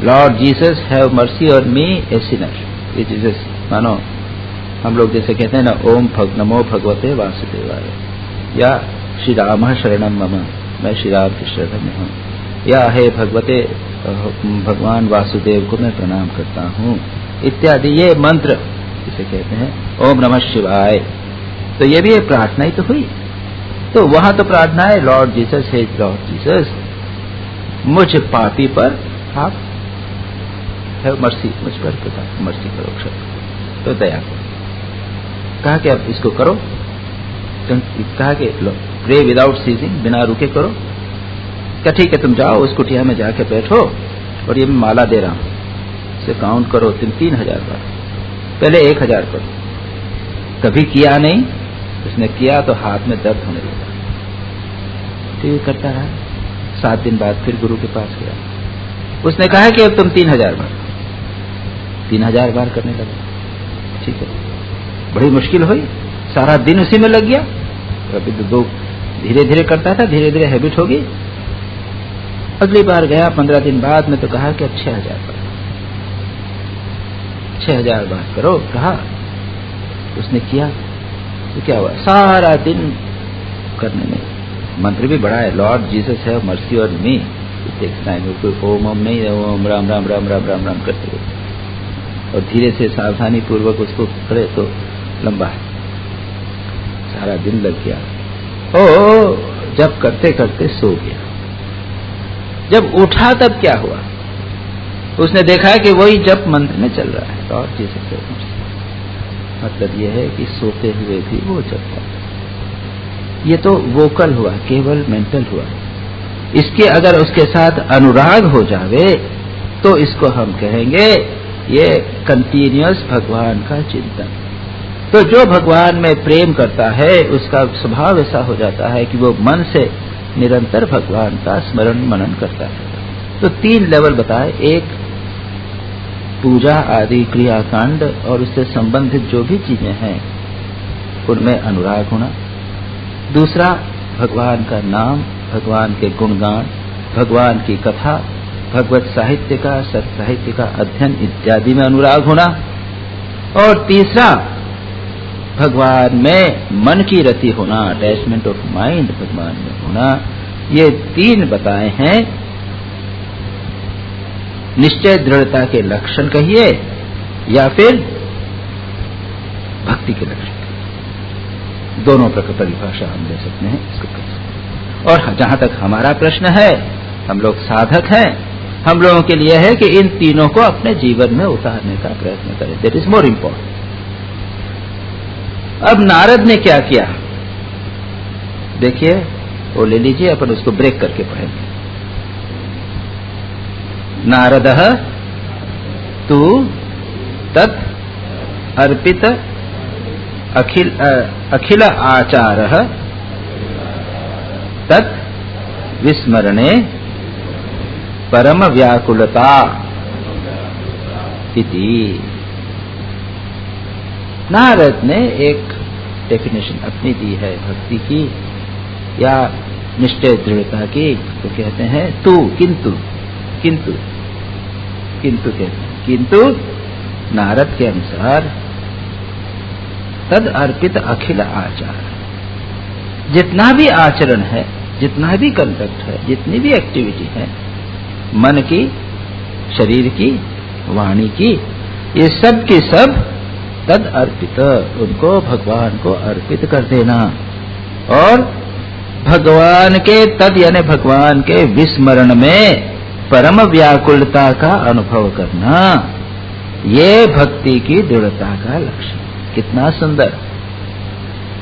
Speaker 1: Lord Jesus have mercy on me A Sinner. ये जीसस मानो हम लोग जैसे कहते हैं ना, ओम नमो भगवते वासुदेवाय, या श्री राम शरणम मम, मैं श्री राम के शरण में हूँ, या हे भगवते भगवान वासुदेव को मैं प्रणाम करता हूँ, इत्यादि ये मंत्र जिसे कहते हैं, ओम नमः शिवाय। तो ये भी एक प्रार्थना ही तो हुई। तो वहां तो प्रार्थना है, लॉर्ड जीसस, हे लॉर्ड जीसस, मुझ पापी पर आप है मर्सी, मुझ पर मर्सी करो, क्षमा, तो दया करो। कहा कि अब इसको करो, कहा कि प्रे विदाउट सीजिंग, बिना रुके करो। क्या ठीक है, तुम जाओ उस कुटिया में जाके बैठो और ये मैं माला दे रहा हूं, इसे काउंट करो 3,000 बार, पहले 1,000 करो। कभी किया नहीं, उसने किया तो हाथ में दर्द होने लगा। तो ये करता रहा। 7 दिन बाद फिर गुरु के पास गया, उसने कहा कि अब तुम 3,000 बार, 3,000 बार करने लगा। ठीक है, बड़ी मुश्किल हुई, सारा दिन उसी में लग गया। अभी तो दो धीरे धीरे करता था, धीरे धीरे हैबिट होगी। अगली बार गया 15 दिन बाद में तो कहा कि अब 6000 बार 6000 बार करो, कहा। उसने किया तो क्या हुआ, सारा दिन करने में। मंत्र भी बड़ा है, lord Jesus have mercy on me, it takes time. Om Om नहीं, ओम राम राम राम राम राम राम करते हुए, और धीरे से सावधानी पूर्वक उसको करे तो लंबा है। सारा दिन लग गया। ओ जब करते करते सो गया। जब उठा तब क्या हुआ, उसने देखा कि वही जप मंत्र में चल रहा है, लॉर्ड जीसस हैव मर्सी। मतलब यह है कि सोते हुए भी वो जपता है। ये तो वोकल हुआ, केवल मेंटल हुआ। इसके अगर उसके साथ अनुराग हो जावे तो इसको हम कहेंगे ये कंटिन्यूअस भगवान का चिंतन। तो जो भगवान में प्रेम करता है उसका स्वभाव ऐसा हो जाता है कि वो मन से निरंतर भगवान का स्मरण मनन करता है। तो 3 लेवल बताए, एक पूजा आदि क्रियाकांड और उससे संबंधित जो भी चीजें हैं उनमें अनुराग होना। दूसरा भगवान का नाम, भगवान के गुणगान, भगवान की कथा, भगवत साहित्य का, सत साहित्य का अध्ययन इत्यादि में अनुराग होना। और तीसरा भगवान में मन की रति होना, अटैचमेंट ऑफ माइंड भगवान में होना। ये 3 बताए हैं निश्चय दृढ़ता के लक्षण कहिए या फिर भक्ति के लक्षण, दोनों प्रकार परिभाषा हम ले सकते हैं इसको। और जहां तक हमारा प्रश्न है, हम लोग साधक हैं, हम लोगों के लिए है कि इन तीनों को अपने जीवन में उतारने का प्रयत्न करें। That is more important. अब नारद ने क्या किया देखिए, वो ले लीजिए, अपन उसको ब्रेक करके पढ़ेंगे। नारदः तु तत् अर्पित अखिल आचारः तत् विस्मरणे परम व्याकुलता इति। नारद ने एक डेफिनेशन अपनी दी है भक्ति की या निश्चय दृढ़ता की। तो कहते हैं तू, किंतु किंतु किंतु कहते हैं, किंतु नारद के अनुसार तद अर्पित अखिल आचार, जितना भी आचरण है, जितना भी कंडक्ट है, जितनी भी एक्टिविटी है, मन की, शरीर की, वाणी की, ये सब की सब तद अर्पित, उनको भगवान को अर्पित कर देना। और भगवान के तद यानी भगवान के विस्मरण में परम व्याकुलता का अनुभव करना, ये भक्ति की दृढ़ता का लक्षण। कितना सुंदर।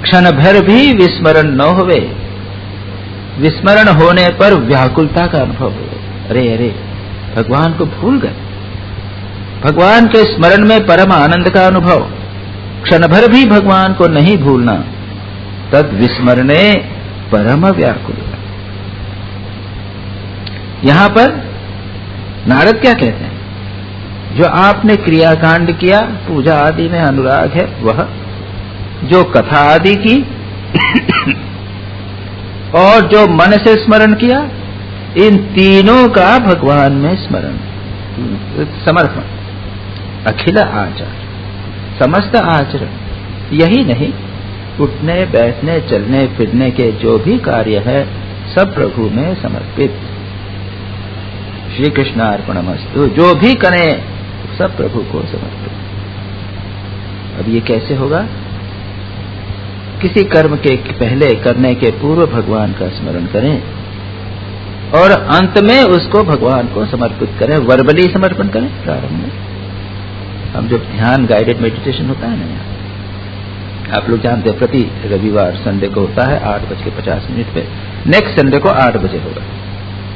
Speaker 1: क्षण भर भी विस्मरण न होवे, विस्मरण होने पर व्याकुलता का अनुभव हो। अरे अरे भगवान को भूल गए, भगवान के स्मरण में परम आनंद का अनुभव। क्षण भर भी भगवान को नहीं भूलना, तद विस्मरणे परम व्याकुलता। यहां पर नारद क्या कहते हैं, जो आपने क्रियाकांड किया, पूजा आदि में अनुराग है वह, जो कथा आदि की और जो मन से स्मरण किया, इन तीनों का भगवान में स्मरण, समर्पण। अखिल आचार, समस्त आचरण। यही नहीं, उठने बैठने चलने फिरने के जो भी कार्य है सब प्रभु में समर्पित। श्री कृष्णार्पणमस्तु, जो भी करें सब प्रभु को समर्पित। अब ये कैसे होगा, किसी कर्म के पहले करने के पूर्व भगवान का स्मरण करें और अंत में उसको भगवान को समर्पित करें, वर्बली समर्पण करें। प्रारंभ में हम जब ध्यान गाइडेड मेडिटेशन होता है ना, आप लोग जानते हैं प्रति रविवार संडे को होता है 8:50 पे, नेक्स्ट संडे को 8 बजे होगा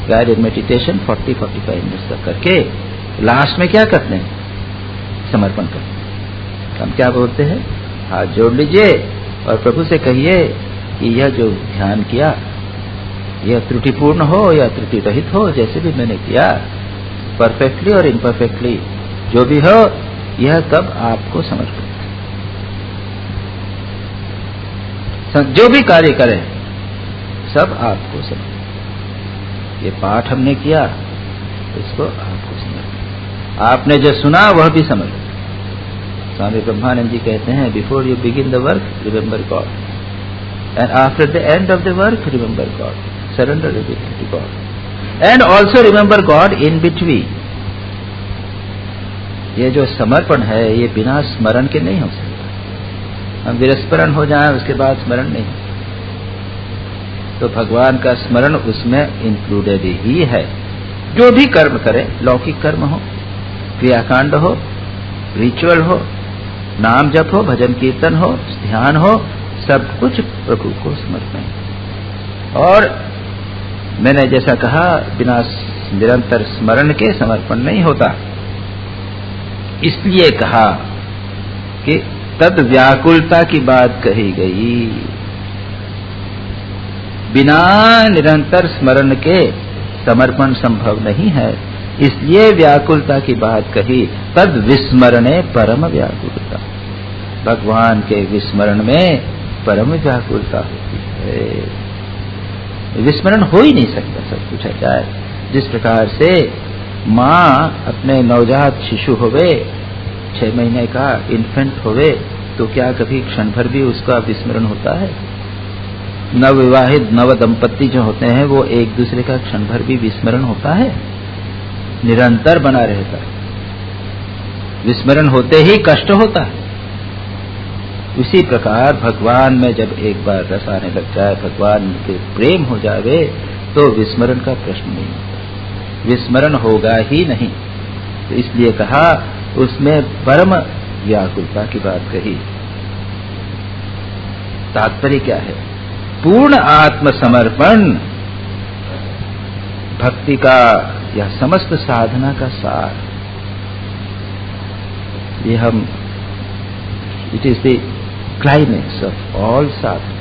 Speaker 1: गाइडेड मेडिटेशन 40-45 मिनट तक करके लास्ट में क्या करते हैं, समर्पण करते हैं। हम क्या बोलते हैं, हाथ जोड़ लीजिए और प्रभु से कहिए कि यह जो ध्यान किया यह त्रुटिपूर्ण हो या त्रुटि रहित हो, जैसे भी मैंने किया, परफेक्टली और इम्परफेक्टली जो भी हो, यह सब आपको समर्पित। जो भी कार्य करें सब आपको समर्पित। ये पाठ हमने किया, इसको आपको समर्पित। आपने जो सुना वह भी समर्पित। स्वामी ब्रह्मानंद जी कहते हैं, before you begin the work remember God, and after the end of the work remember God, surrender everything to God, and also remember God in between. ये जो समर्पण है ये बिना स्मरण के नहीं हो सकता। हम विस्मरण हो जाए उसके बाद स्मरण नहीं, तो भगवान का स्मरण उसमें इंक्लूडेड ही है। जो भी कर्म करें, लौकिक कर्म हो, क्रियाकांड हो, रिचुअल हो, नाम जप हो, भजन कीर्तन हो, ध्यान हो, सब कुछ प्रभु को समर्पण। और मैंने जैसा कहा, बिना निरंतर स्मरण के समर्पण नहीं होता। इसलिए कहा कि तद व्याकुलता की बात कही गई। बिना निरंतर स्मरण के समर्पण संभव नहीं है, इसलिए व्याकुलता की बात कही। तद विस्मरणे परम व्याकुलता, भगवान के विस्मरण में परम व्याकुलता होती है। विस्मरण हो ही नहीं सकता। सब कुछ है जाए। जिस प्रकार से माँ अपने नवजात शिशु होवे, 6 महीने का इन्फेंट होवे, तो क्या कभी क्षण भर भी उसका विस्मरण होता है? नवविवाहित नव दंपत्ति जो होते हैं वो एक दूसरे का क्षण भर भी विस्मरण होता है? निरंतर बना रहता है। विस्मरण होते ही कष्ट होता है। उसी प्रकार भगवान में जब एक बार रस आने लग जाए, भगवान के प्रेम हो जावे, तो विस्मरण का प्रश्न नहीं होता। विस्मरण होगा ही नहीं। तो इसलिए कहा उसमें परम व्याकुलता की बात कही। तात्पर्य क्या है? पूर्ण आत्मसमर्पण भक्ति का या समस्त साधना का सार। ये हम it is the climax of all sadhana.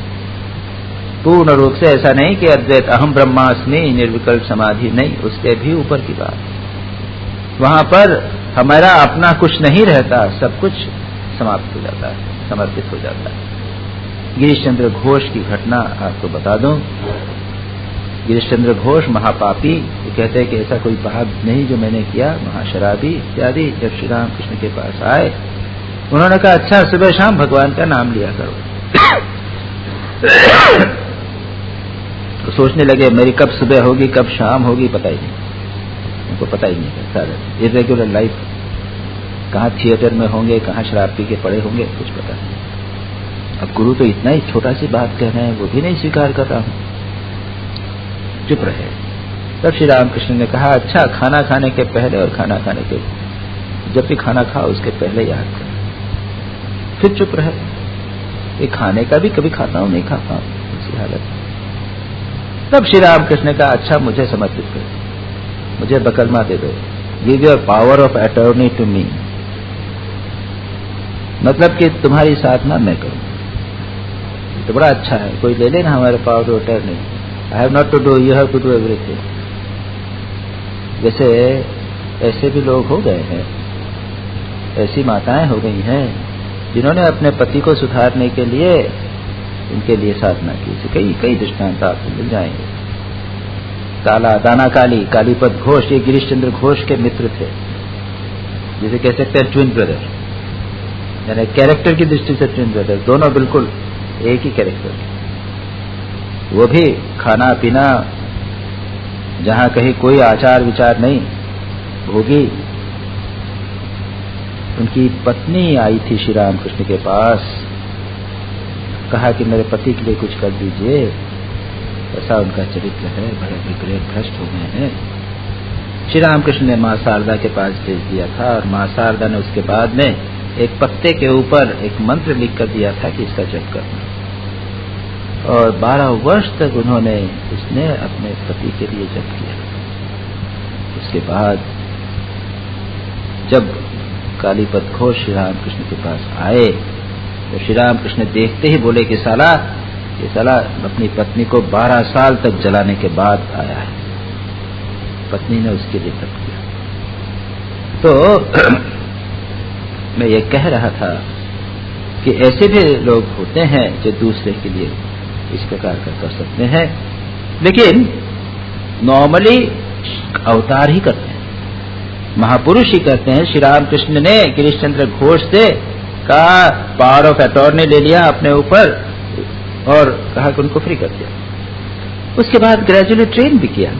Speaker 1: पूर्ण रूप से ऐसा नहीं कि अद्वैत अहम ब्रह्मास्मि निर्विकल्प समाधि, नहीं, उसके भी ऊपर की बात। वहां पर हमारा अपना कुछ नहीं रहता, सब कुछ समाप्त हो जाता है, समर्पित हो जाता है। गिरीश चंद्र घोष की घटना आपको बता दूं। गिरीश चंद्र घोष महापापी, वो कहते हैं कि ऐसा कोई पाप नहीं जो मैंने किया, महाशराबी इत्यादि। जब श्री राम कृष्ण के पास आए, उन्होंने कहा अच्छा सुबह शाम भगवान का नाम लिया करो। तो सोचने लगे मेरी कब सुबह होगी कब शाम होगी पता ही नहीं, उनको पता ही नहीं सारा इरेगुलर लाइफ। कहाँ थिएटर में होंगे, कहाँ शराब पी के पड़े होंगे, कुछ पता नहीं। अब गुरु तो इतना ही छोटा सी बात कह रहे हैं, वो भी नहीं स्वीकार कर रहा हूं, चुप रहे। तब श्री रामकृष्ण ने कहा अच्छा खाना खाने के पहले और खाना खाने के, जब भी खाना खाओ उसके पहले याद कर। फिर चुप रहे। ये खाने का भी कभी खाता हूं नहीं खाता हूं इसी हालत। तब श्री रामकृष्ण ने कहा अच्छा मुझे समर्पित कर, मुझे बकरमा दे दो, give your power of attorney to me, मतलब कि तुम्हारी साधना मैं करूं। तो बड़ा अच्छा है, कोई ले लेना हमारे power of attorney. I have not to do, you have to do everything. जैसे ऐसे भी लोग हो गए हैं, ऐसी माताएं हो गई हैं जिन्होंने अपने पति को सुधारने के लिए उनके लिए साधना की। कई दृष्टांत आपको मिल जाएंगे। काला दाना काली, कालीपद घोष, ये गिरीश चंद्र घोष के मित्र थे, जिसे कह सकते हैं ट्विन ब्रदर, यानी कैरेक्टर की दृष्टि से ट्विन ब्रदर, दोनों बिल्कुल एक ही कैरेक्टर। वो भी खाना पीना, जहां कहीं कोई आचार विचार नहीं, भोगी। उनकी पत्नी आई थी श्री रामकृष्ण के पास, कहा कि मेरे पति के लिए कुछ कर दीजिए, ऐसा उनका चरित्र है, बड़े विग्रह भ्रष्ट हो गए हैं। श्री रामकृष्ण ने मां शारदा के पास भेज दिया था, और मां शारदा ने उसके बाद में एक पत्ते के ऊपर एक मंत्र लिख कर दिया था कि इसका जप करना। और 12 वर्ष तक उसने अपने पति के लिए जप किया। उसके बाद जब कालीपद घोष श्री रामकृष्ण के पास आए, तो श्री रामकृष्ण देखते ही बोले कि ये साला अपनी पत्नी को 12 साल तक जलाने के बाद आया है। पत्नी ने उसके लिए तप किया। तो मैं ये कह रहा था कि ऐसे भी लोग होते हैं जो दूसरे के लिए इस प्रकार का कर सकते हैं, लेकिन नॉर्मली अवतार ही करते हैं, महापुरुष ही करते हैं। श्री रामकृष्ण ने गिरीश चंद्र घोष से कहा, पावर ऑफ अटॉर्नी ले लिया अपने ऊपर और कहा कि उनको फ्री कर दिया। उसके बाद ग्रेजुअली ट्रेन भी किया।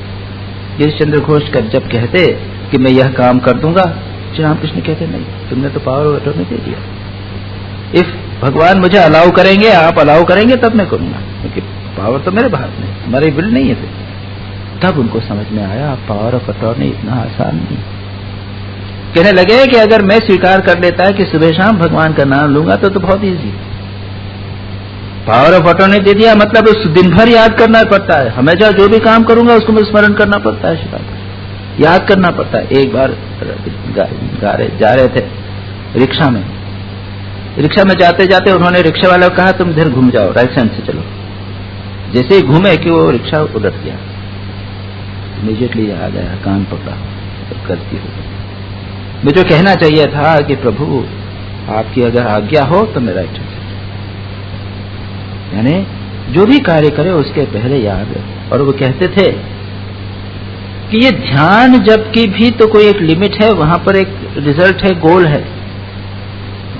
Speaker 1: गिरीश चंद्र घोष का जब कहते कि मैं यह काम कर दूंगा, श्री रामकृष्ण कहते नहीं, तुमने तो पावर ऑफ अटॉर्नी दे दिया। इफ भगवान मुझे अलाउ करेंगे, आप अलाउ करेंगे तब मैं करूंगा, क्योंकि पावर तो मेरे हाथ में, हमारी विल नहीं है। फिर तब उनको समझ में आया पावर ऑफ अटॉर्नी इतना आसान नहीं। कहने लगे कि अगर मैं स्वीकार कर लेता है कि सुबह शाम भगवान का नाम लूंगा तो बहुत ईजी। पावर ऑफ अटॉर्नी दे दिया मतलब उस दिन भर याद करना पड़ता है, हमेशा जो भी काम करूंगा उसको मैं स्मरण करना पड़ता है, शिकायत याद करना पड़ता है। एक बार जा रहे थे रिक्शा में जाते जाते उन्होंने रिक्शा वाले को कहा, तुम इधर घूम जाओ, राइट साइड से चलो। जैसे ही घूमे कि वो रिक्शा उलट गया, इमीडिएटली याद आया, कान पकड़ा, गलती हो गई। मुझे कहना चाहिए था कि प्रभु आपकी अगर आज्ञा हो तो मैं राइट साइड, यानी जो भी कार्य करे उसके पहले याद है। और वो कहते थे कि ये ध्यान जब की भी तो कोई एक लिमिट है, वहां पर एक रिजल्ट है, गोल है।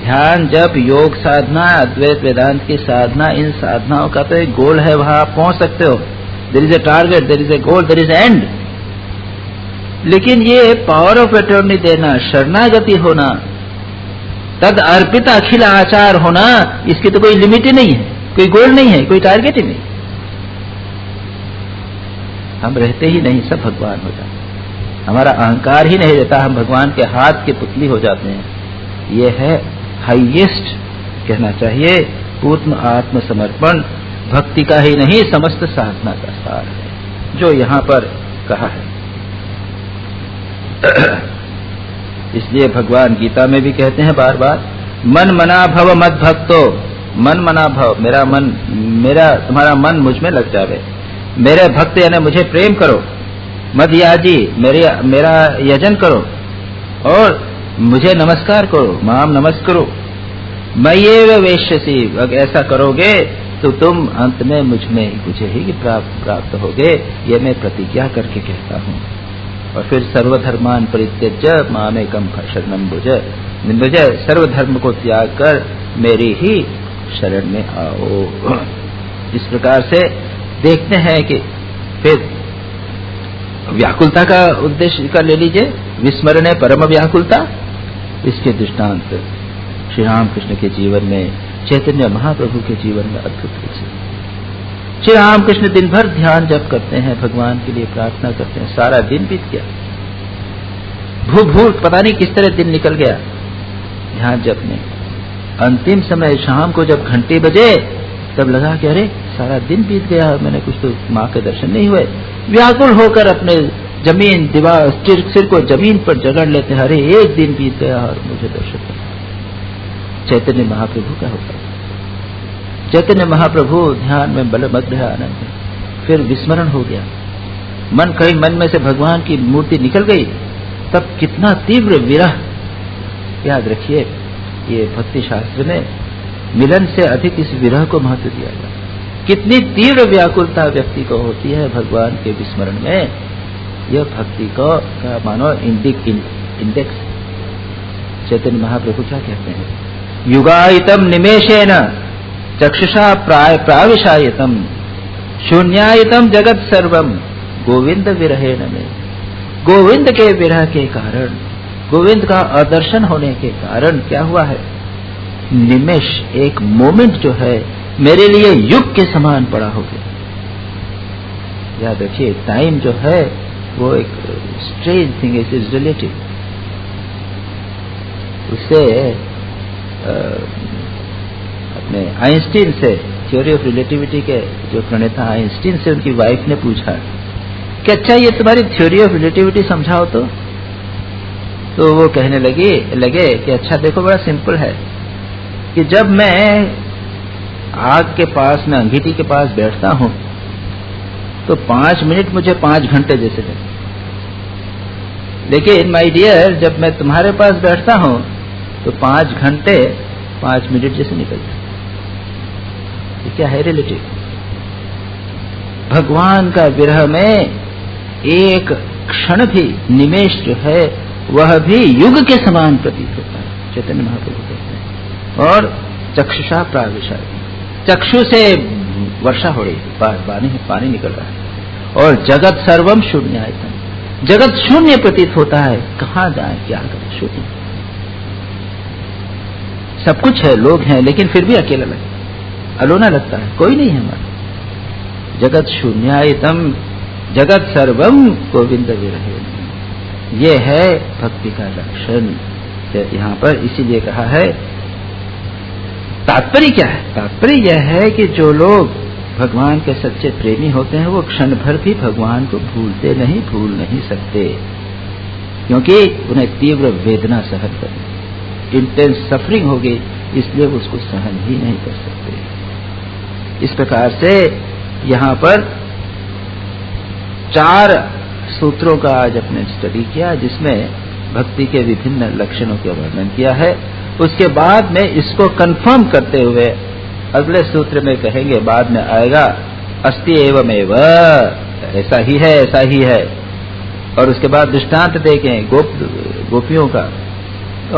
Speaker 1: ध्यान जब, योग साधना, अद्वैत वेदांत की साधना, इन साधनाओं का तो एक गोल है, वहां आप पहुंच सकते हो। There is a target, there is a goal, there is end. लेकिन ये पावर ऑफ अटॉर्नी देना, शरणागति होना, तद अर्पित अखिल आचार होना, इसकी तो कोई लिमिट ही नहीं है, कोई गोल नहीं है, कोई टारगेट ही नहीं। हम रहते ही नहीं, सब भगवान हो जाते, हमारा अहंकार ही नहीं रहता, हम भगवान के हाथ के पुतली हो जाते हैं। ये है हाईएस्ट, कहना चाहिए पूर्ण आत्मसमर्पण, भक्ति का ही नहीं समस्त साधना का सार है जो यहां पर कहा है। इसलिए भगवान गीता में भी कहते हैं बार बार, मन मना भव मद भक्तो, मन मना भव, मेरा तुम्हारा मन मुझ में लग जावे, मेरे भक्त यानी मुझे प्रेम करो, मद याजी, मेरा यजन करो और मुझे नमस्कार करो, माम नमस्करो, मय्येव वेश्यसि, अगर ऐसा करोगे तो तुम अंत में मुझे ही प्राप्त होगे, ये मैं प्रतिज्ञा करके कहता हूँ। और फिर सर्वधर्मान परित्यज्य मामेकं शरणं भज, मुझे सर्वधर्म को त्याग कर मेरी ही शरण में आओ। इस प्रकार से देखते हैं कि फिर व्याकुलता का उद्देश्य का ले लीजिए, विस्मरण परम व्याकुलता, इसके दृष्टांत श्री रामकृष्ण के जीवन में, चैतन्य महाप्रभु के जीवन में अद्भुत रूप से। श्री रामकृष्ण दिन भर ध्यान जप करते हैं, भगवान के लिए प्रार्थना करते हैं, सारा दिन बीत गया, भूल पता नहीं किस तरह दिन निकल गया ध्यान जप में। अंतिम समय शाम को जब घंटे बजे, तब लगा कि अरे सारा दिन बीत गया, मैंने कुछ तो माँ के दर्शन नहीं हुए। व्याकुल होकर अपने जमीन दीवार सिर को जमीन पर जगड़ लेते हैं, अरे एक दिन बीत गया और मुझे दर्शन नहीं। चैतन्य महाप्रभु का होता है, चैतन्य महाप्रभु ध्यान में बलमग्न है, आनंद में, फिर विस्मरण हो गया, मन कहीं मन में से भगवान की मूर्ति निकल गई, तब कितना तीव्र विरह। याद रखिए, ये भक्ति शास्त्र में मिलन से अधिक इस विरह को महत्व दिया गया। कितनी तीव्र व्याकुलता व्यक्ति को होती है भगवान के विस्मरण में, यह भक्ति को का मानो इंडेक्स। चैतन्य महाप्रभु क्या कहते हैं, युगायितम निमेषेन चक्षुषा प्राविशायितम शून्यायितम जगत सर्वम गोविंद विरहेण में। गोविंद के विरह के कारण, गोविंद का अदर्शन होने के कारण क्या हुआ है, निमेष, एक मोमेंट जो है मेरे लिए युग के समान पड़ा हो गया। याद रखिए, टाइम जो है वो एक strange thing, it is relative. उससे अपने आइंस्टीन से, थ्योरी ऑफ रिलेटिविटी के जो प्रणेता आइंस्टीन से उनकी वाइफ ने पूछा कि अच्छा ये तुम्हारी थ्योरी ऑफ रिलेटिविटी समझाओ तो वो कहने लगे कि अच्छा देखो, बड़ा सिंपल है कि जब मैं आग के पास में, अंगीठी के पास बैठता हूं तो 5 मिनट मुझे 5 घंटे जैसे लगते, लेकिन माय डियर जब मैं तुम्हारे पास बैठता हूं तो 5 घंटे 5 मिनट जैसे निकलता है। ये क्या है? रिलेटिव। भगवान का विरह में एक क्षण भी, निमेष जो है वह भी युग के समान प्रतीत होता है, चैतन्य महाप्रभु कहते हैं। और चक्षुषा प्राविशा, चक्षु से वर्षा हो रही है, पानी निकल रहा है। और जगत सर्वम शून्यायतन, जगत शून्य प्रतीत होता है। कहां जाए, क्या करें, शून्य। सब कुछ है, लोग हैं, लेकिन फिर भी अकेला लगता है, अलोना लगता है, कोई नहीं है हमारा। जगत शून्यायतम जगत सर्वम गोविंद विरहे, ये है भक्ति का लक्षण। यहां पर इसीलिए कहा है। तात्पर्य क्या है? तात्पर्य यह है कि जो लोग भगवान के सच्चे प्रेमी होते हैं वो क्षण भर भी भगवान को भूलते नहीं, भूल नहीं सकते, क्योंकि उन्हें तीव्र वेदना सहन करनी, इंटेंस सफरिंग होगी, इसलिए वो उसको सहन ही नहीं कर सकते। इस प्रकार से यहां पर 4 सूत्रों का आज अपने स्टडी किया, जिसमें भक्ति के विभिन्न लक्षणों का वर्णन किया है। उसके बाद में इसको कंफर्म करते हुए अगले सूत्र में कहेंगे, बाद में आएगा अस्ति एवमेव, ऐसा ही है, ऐसा ही है। और उसके बाद दृष्टांत देखें गोपियों का,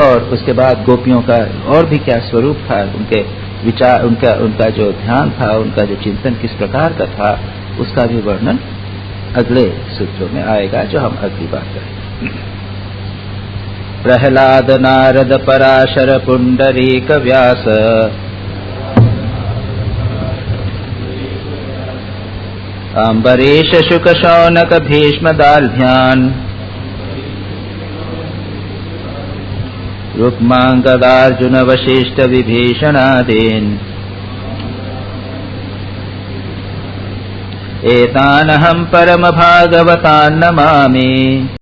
Speaker 1: और उसके बाद गोपियों का और भी क्या स्वरूप था, उनके विचार, उनका जो ध्यान था, उनका जो चिंतन किस प्रकार का था, उसका भी वर्णन अगले सूत्रों में आएगा, जो हम अगली बार करेंगे। प्रहलाद नारद पराशर पुंडरीक व्यास, अम्बरीश शुक शौनक भीष्म दाल्भ्यान्, रुक्मांगदार्जुन वशिष्ठ विभीषणादीन्, एतानहं परम भागवतान् नमामि।